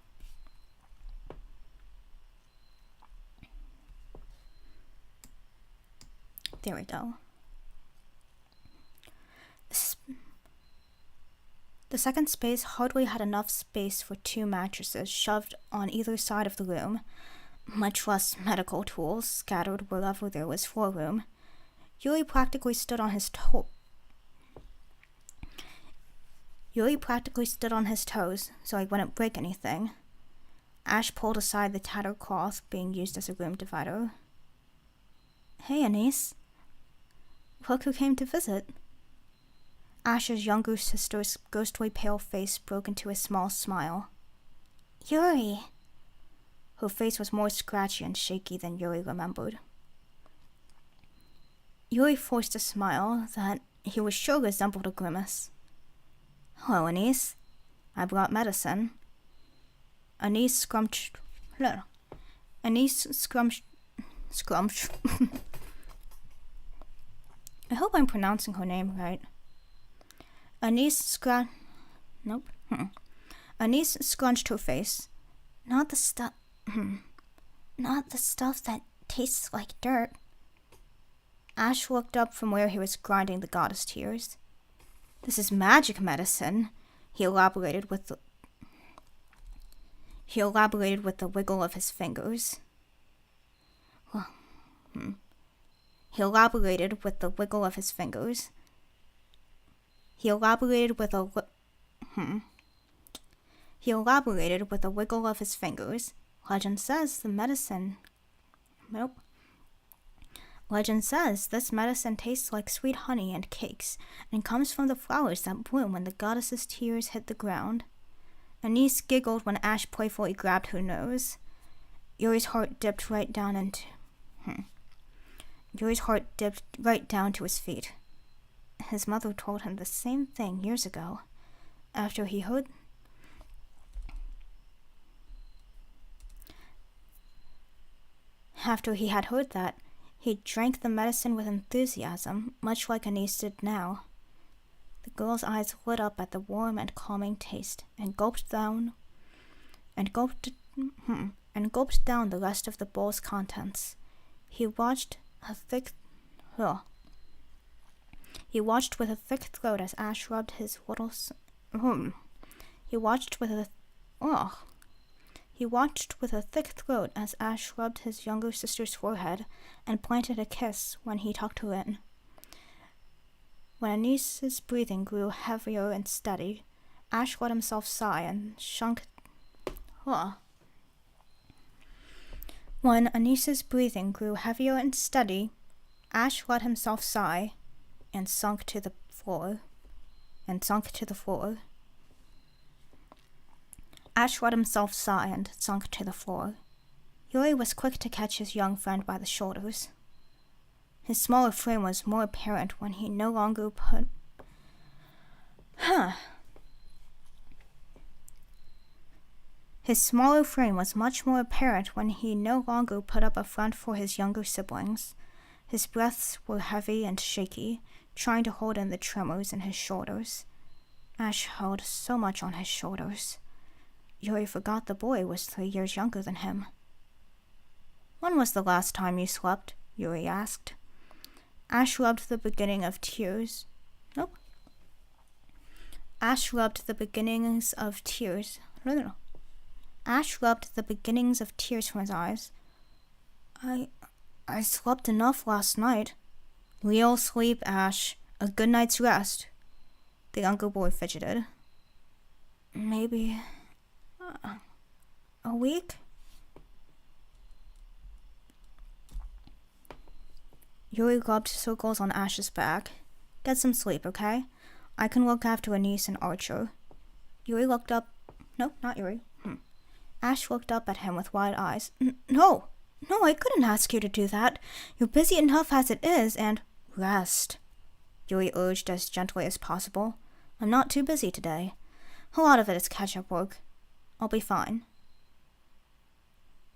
There we go. The second space hardly had enough space for 2 mattresses shoved on either side of the room, much less medical tools scattered wherever there was floor room. Yuri practically stood on his toes so he wouldn't break anything. Ash pulled aside the tattered cloth being used as a room divider. Hey, Anise. Look who came to visit. Ash's younger sister's ghostly pale face broke into a small smile. Yuri! Her face was more scratchy and shaky than Yuri remembered. Yuri forced a smile that he was sure resembled a grimace. Hello, Anise. I brought medicine. Anise scrunched... I hope I'm pronouncing her name right. Anise scrunched her face. Not the stuff that tastes like dirt. Ash looked up from where he was grinding the goddess tears. This is magic medicine, he elaborated with the wiggle of his fingers. He elaborated with the wiggle of his fingers. Legend says this medicine tastes like sweet honey and cakes, and comes from the flowers that bloom when the goddess's tears hit the ground. Anise giggled when Ash playfully grabbed her nose. Yuri's heart dipped right down to his feet. His mother told him the same thing years ago. After he had heard that, he drank the medicine with enthusiasm, much like Anise did now. The girl's eyes lit up at the warm and calming taste, and gulped down the rest of the bowl's contents. He watched with a thick throat as Ash rubbed his little... He watched with a thick throat as Ash rubbed his younger sister's forehead and planted a kiss when he tucked her in. When Anise's breathing grew heavier and steady, Ash let himself sigh and sunk... When Anise's breathing grew heavier and steady, Ash let himself sigh and sunk to the floor. Ash let himself sigh and sunk to the floor. Yuri was quick to catch his young friend by the shoulders. His smaller frame was more apparent when he no longer put... His smaller frame was much more apparent when he no longer put up a front for his younger siblings. His breaths were heavy and shaky, trying to hold in the tremors in his shoulders. Ash held so much on his shoulders. Yuri forgot the boy was 3 years younger than him. "When was the last time you slept?" Yuri asked. Ash rubbed the beginning of tears. Nope. Ash rubbed the beginnings of tears. No. Ash rubbed the beginnings of tears from his eyes. I slept enough last night." "Real sleep, Ash. A good night's rest." The younger boy fidgeted. "Maybe... a week?" Yuri rubbed circles on Ash's back. "Get some sleep, okay? I can look after Anise and Archer." Yuri looked up... No, not Yuri. Ash looked up at him with wide eyes. No, I couldn't ask you to do that. You're busy enough as it is, and... Rest," Yuri urged as gently as possible. "I'm not too busy today. A lot of it is catch-up work. I'll be fine."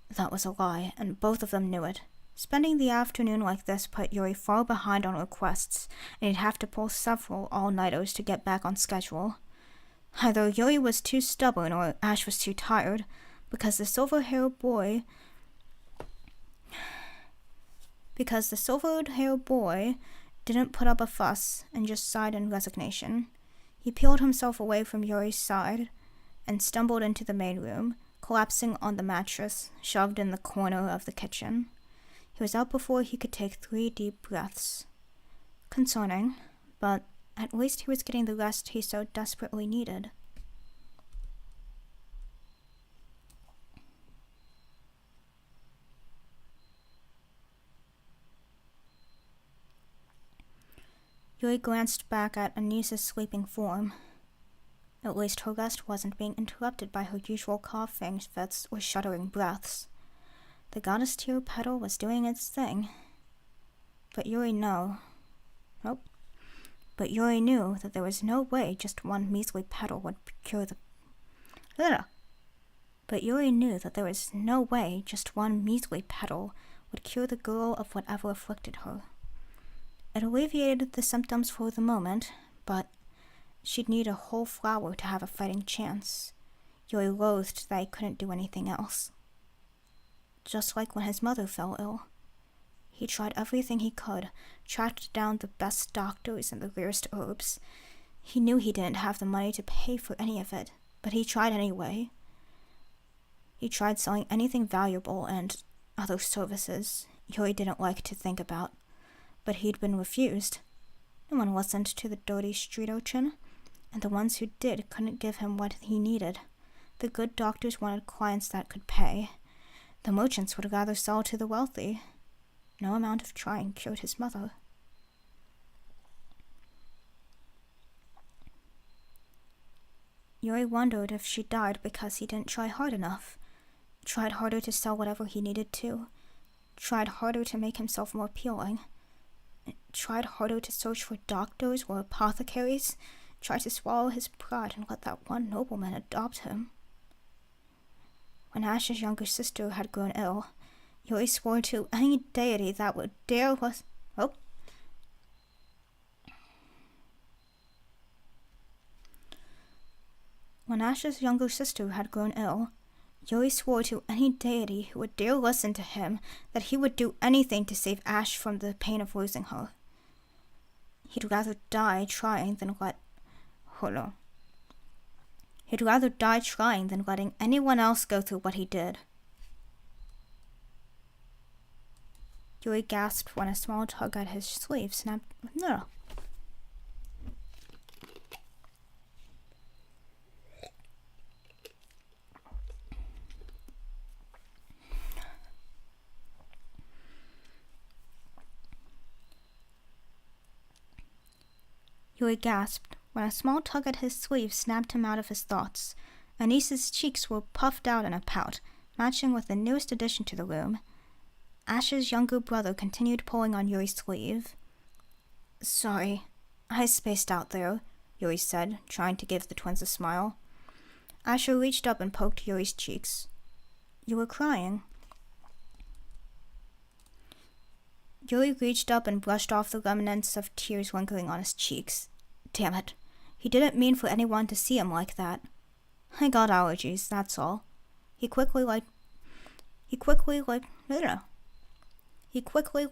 That was a lie, and both of them knew it. Spending the afternoon like this put Yuri far behind on requests, and he'd have to pull several all-nighters to get back on schedule. Either Yuri was too stubborn or Ash was too tired, because the silver-haired boy didn't put up a fuss and just sighed in resignation. He peeled himself away from Yuri's side and stumbled into the main room, collapsing on the mattress shoved in the corner of the kitchen. He was out before he could take 3 deep breaths. Concerning, but at least he was getting the rest he so desperately needed. Yuri glanced back at Anisa's sleeping form. At least her rest wasn't being interrupted by her usual coughing fits or shuddering breaths. The goddess tear petal was doing its thing. But Yuri knew that there was no way just one measly petal would cure the... But Yuri knew that there was no way just one measly petal would cure the girl of whatever afflicted her. It alleviated the symptoms for the moment, but she'd need a whole flower to have a fighting chance. Yuri loathed that he couldn't do anything else. Just like when his mother fell ill. He tried everything he could, tracked down the best doctors and the rarest herbs. He knew he didn't have the money to pay for any of it, but he tried anyway. He tried selling anything valuable and other services Yuri didn't like to think about, but he'd been refused. No one listened to the dirty street urchin, and the ones who did couldn't give him what he needed. The good doctors wanted clients that could pay. The merchants would rather sell to the wealthy. No amount of trying cured his mother. Yuri wondered if she died because he didn't try hard enough. Tried harder to sell whatever he needed to. Tried harder to make himself more appealing. Tried harder to search for doctors or apothecaries. Tried to swallow his pride and let that one nobleman adopt him. When Ash's younger sister had grown ill, Yuri swore to any deity that would dare When Ash's younger sister had grown ill, Yuri swore to any deity who would dare listen to him that he would do anything to save Ash from the pain of losing her. He'd rather die trying than letting anyone else go through what he did. Yuri gasped when a small tug at his sleeve snapped. Yuri gasped when a small tug at his sleeve snapped him out of his thoughts. Anisa's cheeks were puffed out in a pout, matching with the newest addition to the room. Ash's younger brother continued pulling on Yuri's sleeve. Sorry, I spaced out there, Yuri said, trying to give the twins a smile. Asher reached up and poked Yuri's cheeks. You were crying. Yuri reached up and brushed off the remnants of tears lingering on his cheeks. Damn it. He didn't mean for anyone to see him like that. I got allergies, that's all. He quickly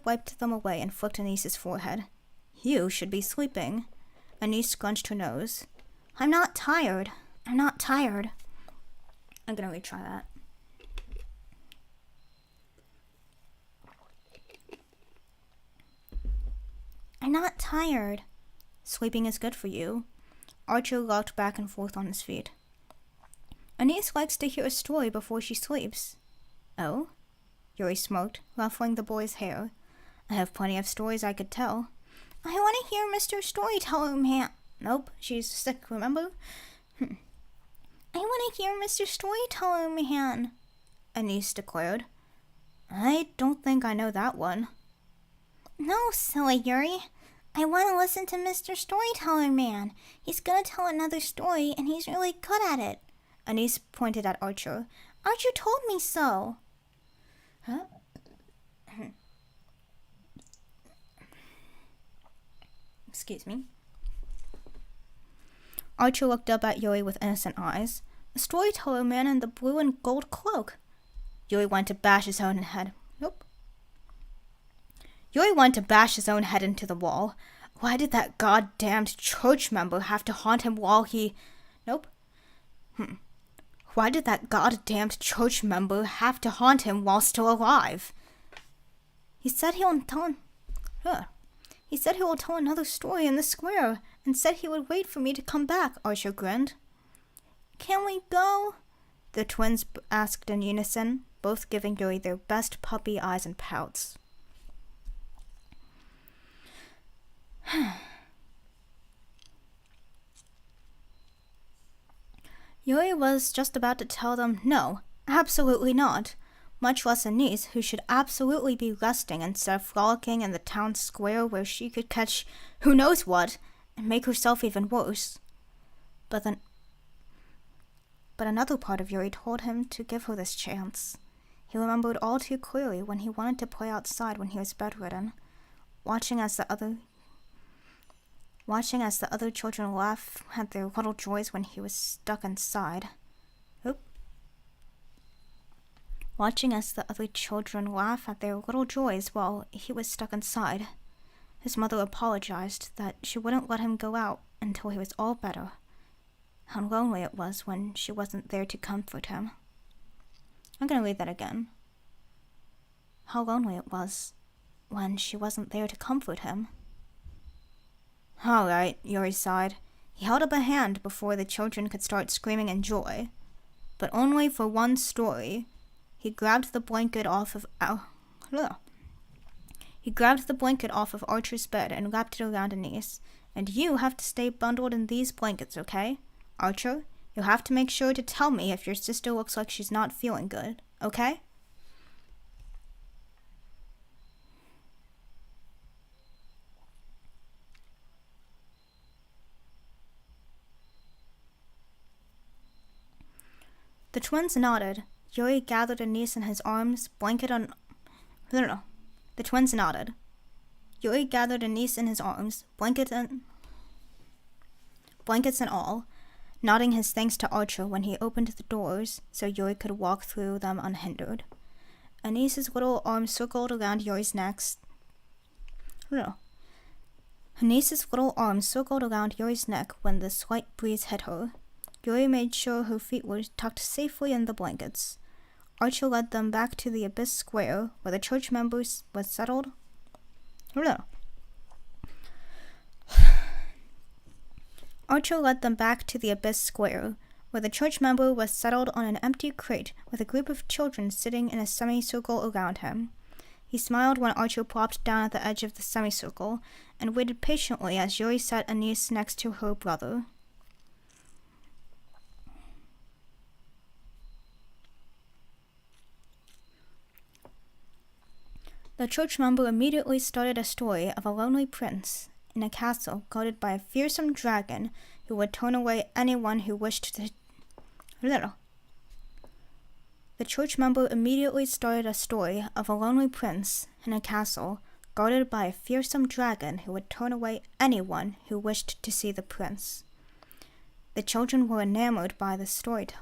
wiped them away and flicked Anis's forehead. You should be sleeping. Anis scrunched her nose. I'm not tired. I'm gonna retry that. I'm not tired. Sleeping is good for you. Archer rocked back and forth on his feet. Anis likes to hear a story before she sleeps. Oh? Yuri smirked, ruffling the boy's hair. I have plenty of stories I could tell. I want to hear Mr. Storyteller Man. Nope, she's sick, remember? I want to hear Mr. Storyteller Man, Anis declared. I don't think I know that one. No, silly Yuri. I want to listen to Mr. Storyteller Man. He's gonna tell another story, and he's really good at it. Anis pointed at Archer. Archer told me so. Huh? Excuse me. Archer looked up at Yuri with innocent eyes. A storyteller man in the blue and gold cloak. Yuri went to bash his own head. Yuri went to bash his own head into the wall. Why did that goddamned church member have to haunt him while he... Why did that goddamned church member have to haunt him while still alive? He said he will tell another story in the square, and said he would wait for me to come back, Archer grinned. Can we go? The twins asked in unison, both giving Yuri their best puppy eyes and pouts. Yuri was just about to tell them no, absolutely not, much less Anis, who should absolutely be resting instead of frolicking in the town square where she could catch who knows what and make herself even worse. But another part of Yuri told him to give her this chance. He remembered all too clearly when he wanted to play outside when he was bedridden, watching as the other children laugh at their little joys when he was stuck inside. Watching as the other children laugh at their little joys while he was stuck inside. His mother apologized that she wouldn't let him go out until he was all better. How lonely it was when she wasn't there to comfort him. I'm gonna read that again. How lonely it was when she wasn't there to comfort him. All right, Yuri sighed. He held up a hand before the children could start screaming in joy. But only for one story. He grabbed the blanket off of Archer's bed and wrapped it around Anis. And you have to stay bundled in these blankets, okay? Archer, you'll have to make sure to tell me if your sister looks like she's not feeling good, okay? The twins nodded. Yuri gathered Anis in his arms, The twins nodded. Yuri gathered Anis in his arms, blankets and all, nodding his thanks to Archer when he opened the doors so Yuri could walk through them unhindered. Anis's little arms circled around Yuri's neck. Anis's little arms circled around Yuri's neck when the slight breeze hit her. Yuri made sure her feet were tucked safely in the blankets. Archer led them back to the Abyss Square, where the church members was settled. Archer led them back to the Abyss Square, where the church member was settled on an empty crate with a group of children sitting in a semicircle around him. He smiled when Archer plopped down at the edge of the semicircle and waited patiently as Yuri sat Anis next to her brother. The church member immediately started a story of a lonely prince in a castle guarded by a fearsome dragon who would turn away anyone who wished to... The church member immediately started a story of a lonely prince in a castle guarded by a fearsome dragon who would turn away anyone who wished to see the prince. The children were enamored by the storytelling.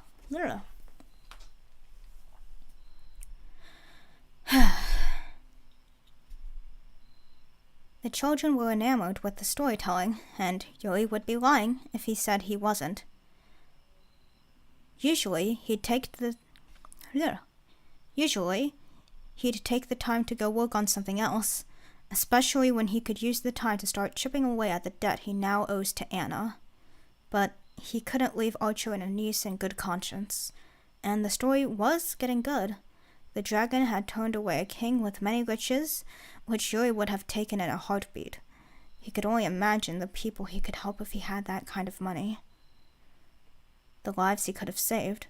The children were enamored with the storytelling, and Yuri would be lying if he said he wasn't. Usually, he'd take the time to go work on something else, especially when he could use the time to start chipping away at the debt he now owes to Anna. But he couldn't leave Archer and Anise in good conscience, and the story was getting good. The dragon had turned away a king with many riches, which Yuri would have taken in a heartbeat. He could only imagine the people he could help if he had that kind of money. The lives he could have saved.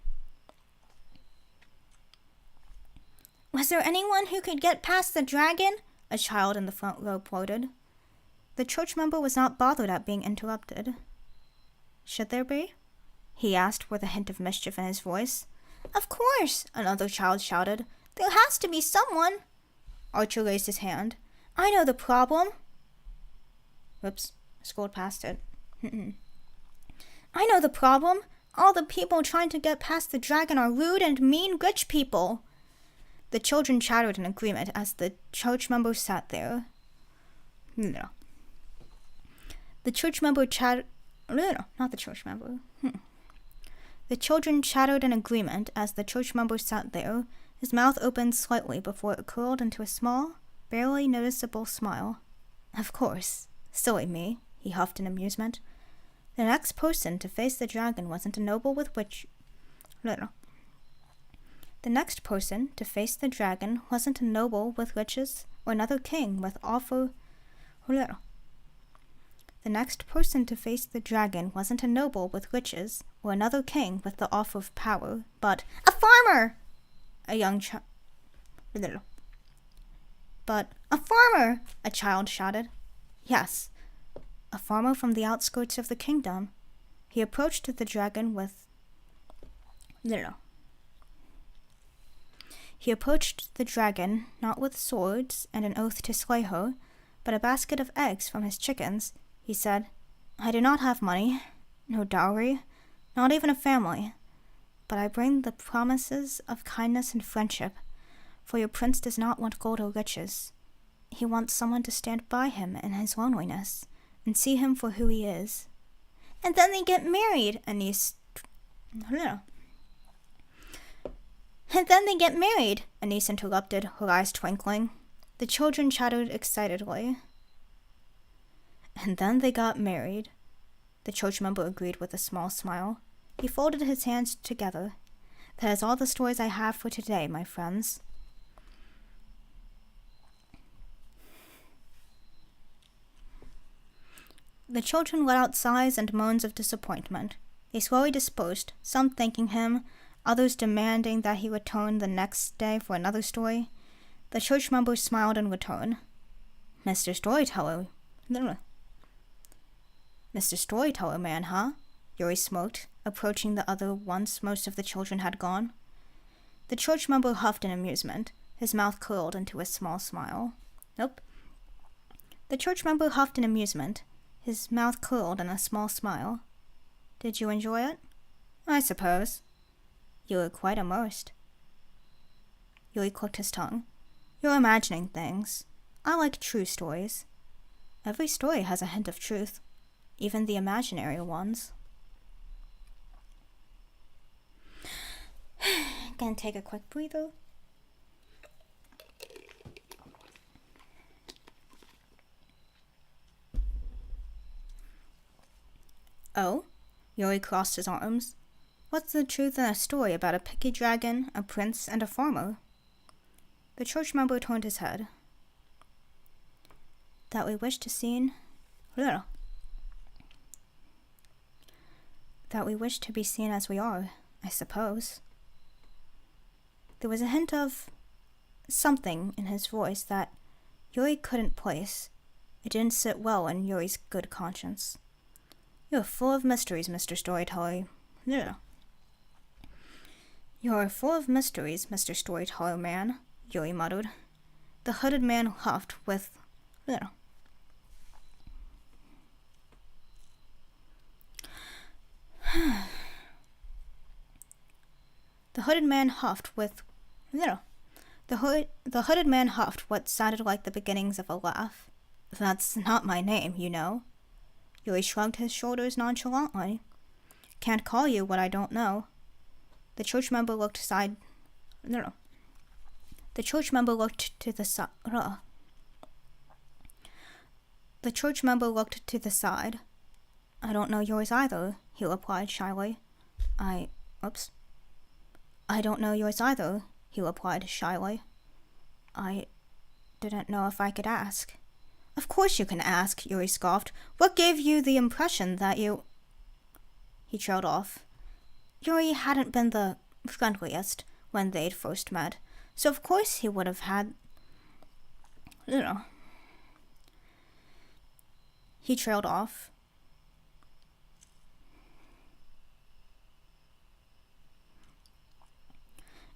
"Was there anyone who could get past the dragon?" a child in the front row blurted. The church member was not bothered at being interrupted. "Should there be?" he asked with a hint of mischief in his voice. "Of course," another child shouted. "There has to be someone." Archer raised his hand. "I know the problem." Whoops, scrolled past it. "I know the problem. All the people trying to get past the dragon are rude and mean rich people." The children chattered in agreement as the church member sat there. The church member chattered... not the church member. The children chattered in agreement as the church member sat there, his mouth opened slightly before it curled into a small, barely noticeable smile. "Of course. Silly me," he huffed in amusement. The next person to face the dragon wasn't a noble with which... The next person to face the dragon wasn't a noble with riches or another king with offer... The next person to face the dragon wasn't a noble with riches or another king with the offer of power, but a farmer! A young child... But a farmer! A child shouted. Yes, a farmer from the outskirts of the kingdom. He approached the dragon with... He approached the dragon not with swords and an oath to slay her, but a basket of eggs from his chickens. He said, "I do not have money, no dowry, not even a family, but I bring the promises of kindness and friendship, for your prince does not want gold or riches. He wants someone to stand by him in his loneliness and see him for who he is." "And then they get married," Anise... "And then they get married," Anise interrupted, her eyes twinkling. The children chattered excitedly. "And then they got married," the church member agreed with a small smile. He folded his hands together. "That is all the stories I have for today, my friends." The children let out sighs and moans of disappointment. They slowly dispersed, some thanking him, others demanding that he return the next day for another story. The church member smiled in return. Mr. Storyteller man, huh?" Yuri smirked, approaching the other once most of the children had gone. The church member huffed in amusement, his mouth curled into a small smile. The church member huffed in amusement, his mouth curled in a small smile. "Did you enjoy it?" "I suppose." "You were quite immersed." Yuri clicked his tongue. "You're imagining things. I like true stories. Every story has a hint of truth, even the imaginary ones." Gonna take a quick breather. "Oh?" Yuri crossed his arms. "What's the truth in a story about a picky dragon, a prince, and a farmer?" The church member turned his head. "That we wish to be seen as we are, I suppose." There was a hint of something in his voice that Yuri couldn't place. It didn't sit well in Yuri's good conscience. "You're full of mysteries, Mr. Storyteller." Yeah. "You're full of mysteries, Mr. Storyteller man," Yuri muttered. The hooded man huffed with... Yeah. The hooded man huffed with... Yeah. The hooded man huffed what sounded like the beginnings of a laugh. "That's not my name, you know." Yuri shrugged his shoulders nonchalantly. "Can't call you what I don't know." The church member looked aside. No. The church member looked to the side. The church member looked to the side. "I don't know yours either," he replied shyly. Oops. "I don't know yours either," he replied shyly. "I didn't know if I could ask." "Of course you can ask," Yuri scoffed. "What gave you the impression that you—" He trailed off. Yuri hadn't been the friendliest when they'd first met, so of course he would have had... He trailed off.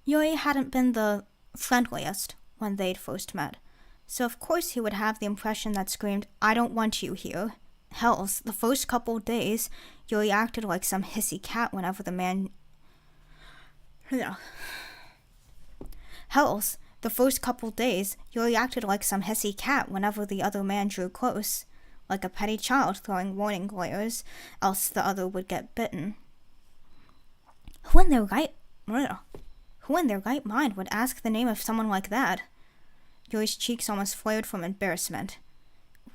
Yuri hadn't been the friendliest when they'd first met, so of course he would have the impression that screamed, "I don't want you here." Hells, the first couple days, Yuri acted like some hissy cat whenever the man... Hells, the first couple days, Yuri acted like some hissy cat whenever the other man drew close, like a petty child throwing warning glares, else the other would get bitten. Who in their right mind would ask the name of someone like that? Yuri's cheeks almost flared from embarrassment.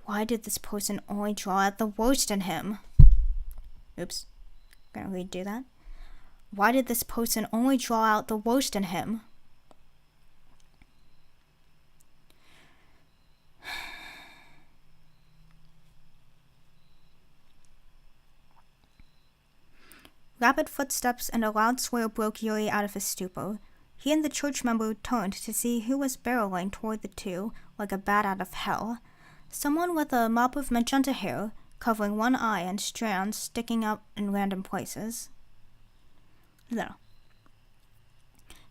Why did this person only draw out the worst in him? Oops. Gonna redo that. Why did this person only draw out the worst in him? Rapid footsteps and a loud swear broke Yuri out of his stupor. He and the church member turned to see who was barreling toward the two like a bat out of hell. Someone with a mop of magenta hair, covering one eye and strands sticking out in random places. No.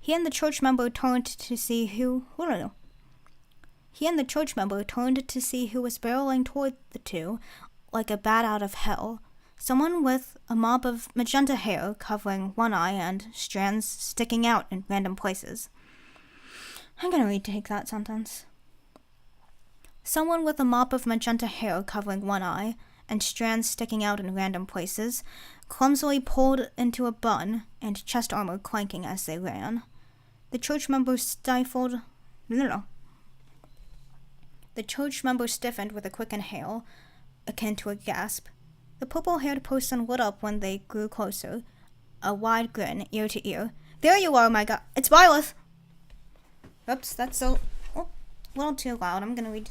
He and the church member turned to see who... He and the church member turned to see who was barreling toward the two like a bat out of hell. Someone with a mop of magenta hair covering one eye and strands sticking out in random places. I'm gonna retake that sentence. Someone with a mop of magenta hair covering one eye and strands sticking out in random places clumsily pulled into a bun and chest armor clanking as they ran. The church member stifled... The church member stiffened with a quick inhale, akin to a gasp. The purple-haired person lit up when they grew closer, a wide grin, ear to ear. "There you are, my god! It's Byleth!" Oops, that's so... a little too loud. I'm gonna read...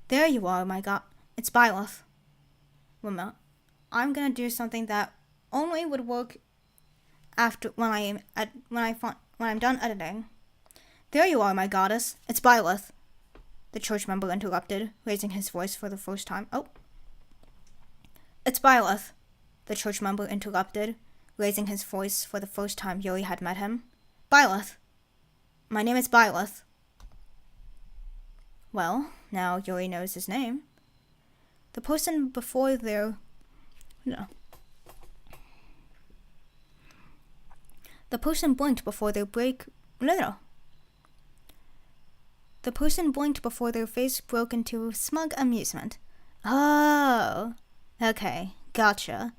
"There you are, my god! It's Byleth." Remember, I'm gonna do something that only would work after when I'm done editing. "There you are, my goddess! It's Byleth!" The church member interrupted, raising his voice for the first time. "It's Byleth," the church member interrupted, raising his voice for the first time Yuri had met him. "Byleth. My name is Byleth." Well, now Yuri knows his name. The person before their... The person blinked before their The person blinked before their face broke into smug amusement. "Oh... Okay, gotcha."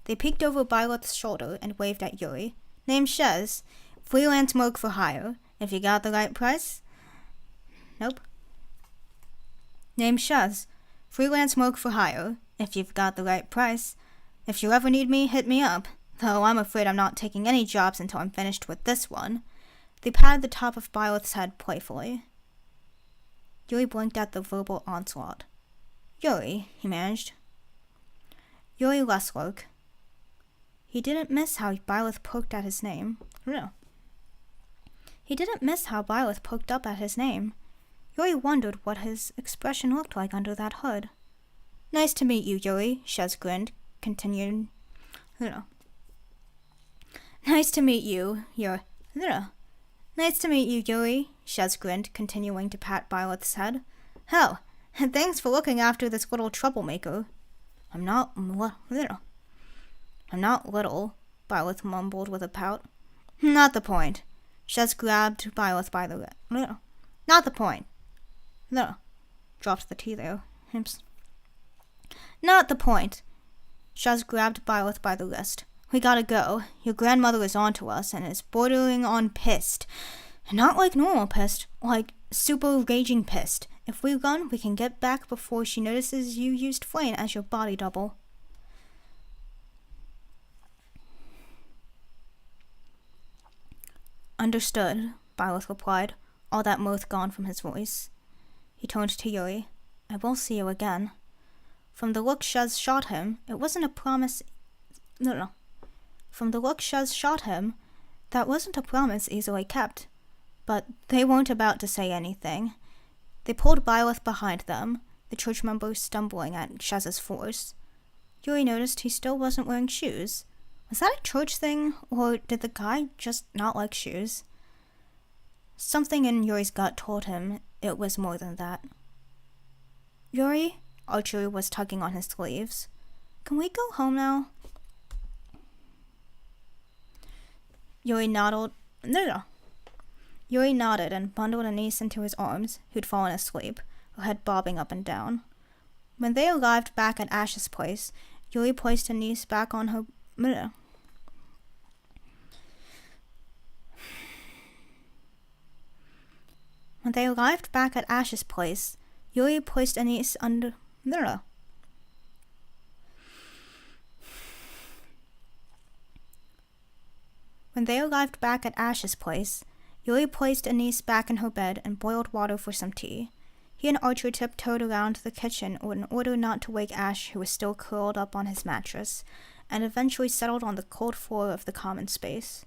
They peeked over Byleth's shoulder and waved at Yuri. "Name's Shez. Freelance work for hire. If you got the right price?" Nope. "Name's Shez. Freelance work for hire. If you've got the right price. If you ever need me, hit me up. Though I'm afraid I'm not taking any jobs until I'm finished with this one." They patted the top of Byleth's head playfully. Yuri blinked at the verbal onslaught. "Yuri," he managed. Yuri Leslerk. He didn't miss how Byleth poked at his name. No. He didn't miss how Byleth poked up at his name. Yuri wondered what his expression looked like under that hood. Nice to meet you, Yuri, Shez grinned, continuing. Nice to meet you, Nice to meet you, Yuri, Shez grinned, continuing to pat Byleth's head. Hell, and thanks for looking after this little troublemaker. I'm not little, Byleth mumbled with a pout. Not the point. Shez grabbed Byleth by the wrist. Not the point. No. Dropped the T there. Not the point. Shez grabbed Byleth by the wrist. We gotta go. Your grandmother is onto us and is bordering on pissed. Not like normal pissed, like super raging pissed. If we run, we can get back before she notices you used Flame as your body double. Understood, Byleth replied, all that mirth gone from his voice. He turned to Yuri. I will see you again. From the look Shez shot him, it wasn't a promise... From the look Shez shot him, that wasn't a promise easily kept. But they weren't about to say anything. They pulled Byleth behind them, the church member stumbling at Shez's force. Yuri noticed he still wasn't wearing shoes. Was that a church thing, or did the guy just not like shoes? Something in Yuri's gut told him it was more than that. Yuri? Archer was tugging on his sleeves. Can we go home now? Yuri nodded. Yuri nodded and bundled Anise into his arms, who'd fallen asleep, her head bobbing up and down. When they arrived back at Ash's place, Yuri placed Anise back on her... When they arrived back at Ash's place, Yuri placed Anise under... When they arrived back at Ash's place, Yuri placed Anise back in her bed and boiled water for some tea. He and Archer tiptoed around the kitchen in order not to wake Ash, who was still curled up on his mattress, and eventually settled on the cold floor of the common space.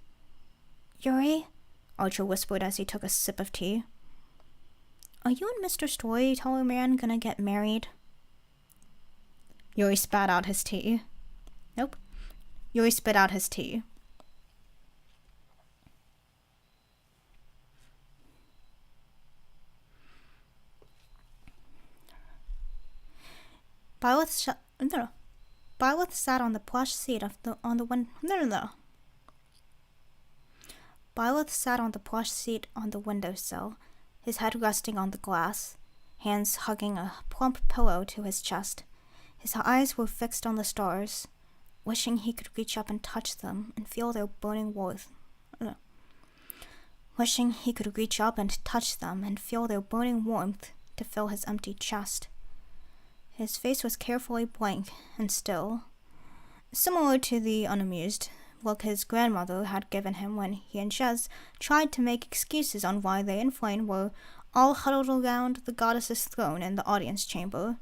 Yuri? Archer whispered as he took a sip of tea. Are you and Mr. Storyteller Man gonna get married? Yuri spat out his tea. Nope. Yuri spit out his tea. Byleth sat on the plush seat on the windowsill, his head resting on the glass, hands hugging a plump pillow to his chest. His eyes were fixed on the stars, wishing he could reach up and touch them and feel their burning warmth. Wishing he could reach up and touch them and feel their burning warmth to fill his empty chest. His face was carefully blank and still, similar to the unamused look his grandmother had given him when he and Shez tried to make excuses on why they and Flame were all huddled around the goddess's throne in the audience chamber.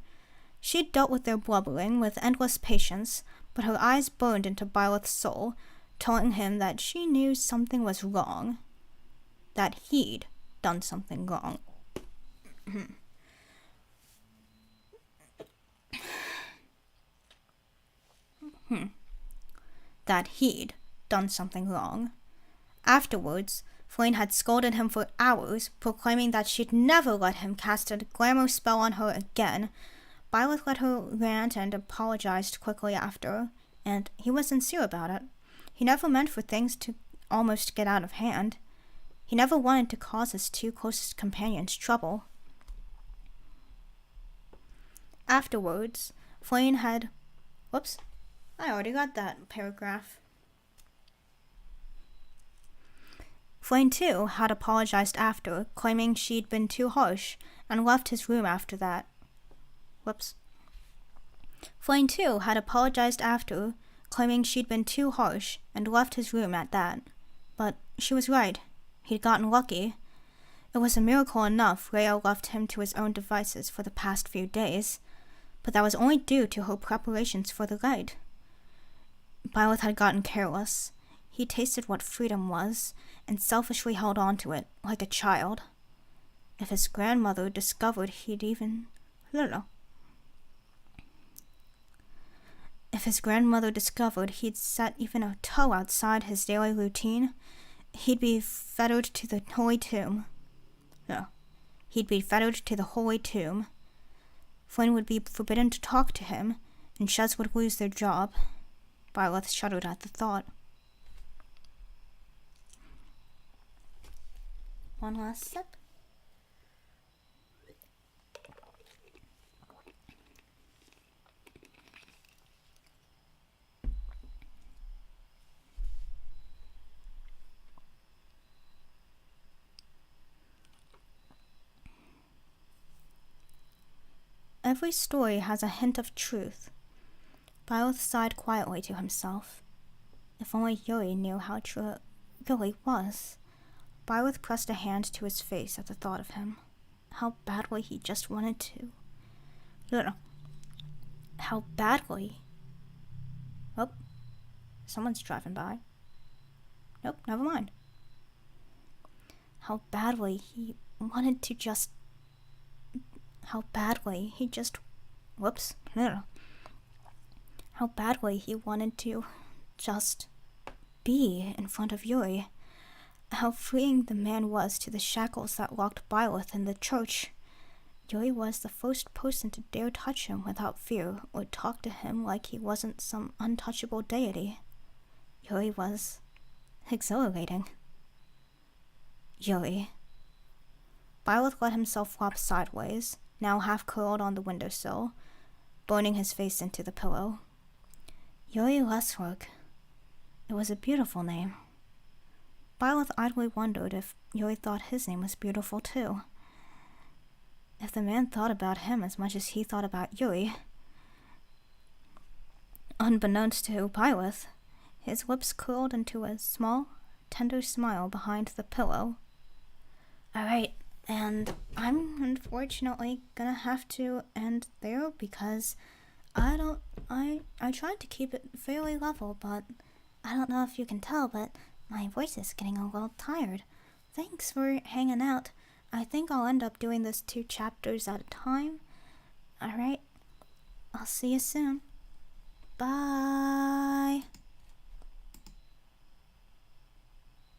She'd dealt with their blubbering with endless patience, but her eyes burned into Byleth's soul, telling him that she knew something was wrong. That he'd done something wrong. That he'd done something wrong. Afterwards, Flame had scolded him for hours, proclaiming that she'd never let him cast a glamour spell on her again. Byleth let her rant and apologized quickly after, and he was sincere about it. He never meant for things to almost get out of hand. He never wanted to cause his two closest companions trouble. Afterwards, Flame had... Whoops. I already got that paragraph. Flame, too, had apologized after, claiming she'd been too harsh, and left his room after that. Whoops. Flame, too, had apologized after, claiming she'd been too harsh, and left his room at that. But she was right. He'd gotten lucky. It was a miracle enough Rhea left him to his own devices for the past few days, but that was only due to her preparations for the ride. Byleth had gotten careless. He tasted what freedom was, and selfishly held on to it like a child. If his grandmother discovered he'd even... If his grandmother discovered he'd set even a toe outside his daily routine, he'd be fettered to the holy tomb. He'd be fettered to the holy tomb. Flynn would be forbidden to talk to him, and Shez would lose their job. Violet shuddered at the thought. One last sip. Every story has a hint of truth. Violet sighed quietly to himself. If only Yuri knew how true it really was. Violet pressed a hand to his face at the thought of him. How badly he just wanted to. How badly. Oh, someone's driving by. Nope, never mind. How badly he wanted to just... How badly he just... Whoops. How badly he wanted to just be in front of Yuri. How freeing the man was to the shackles that locked Violet in the church. Yuri was the first person to dare touch him without fear or talk to him like he wasn't some untouchable deity. Yuri was exhilarating. Yuri. Violet let himself flop sideways, now half curled on the windowsill, burning his face into the pillow. Yuri Leswork. It was a beautiful name. Violet idly wondered if Yuri thought his name was beautiful too. If the man thought about him as much as he thought about Yuri. Unbeknownst to Violet, his lips curled into a small, tender smile behind the pillow. Alright, and I'm unfortunately gonna have to end there because I tried to keep it fairly level, but I don't know if you can tell, but my voice is getting a little tired. Thanks for hanging out. I think I'll end up doing this 2 chapters at a time. Alright, I'll see you soon. Bye.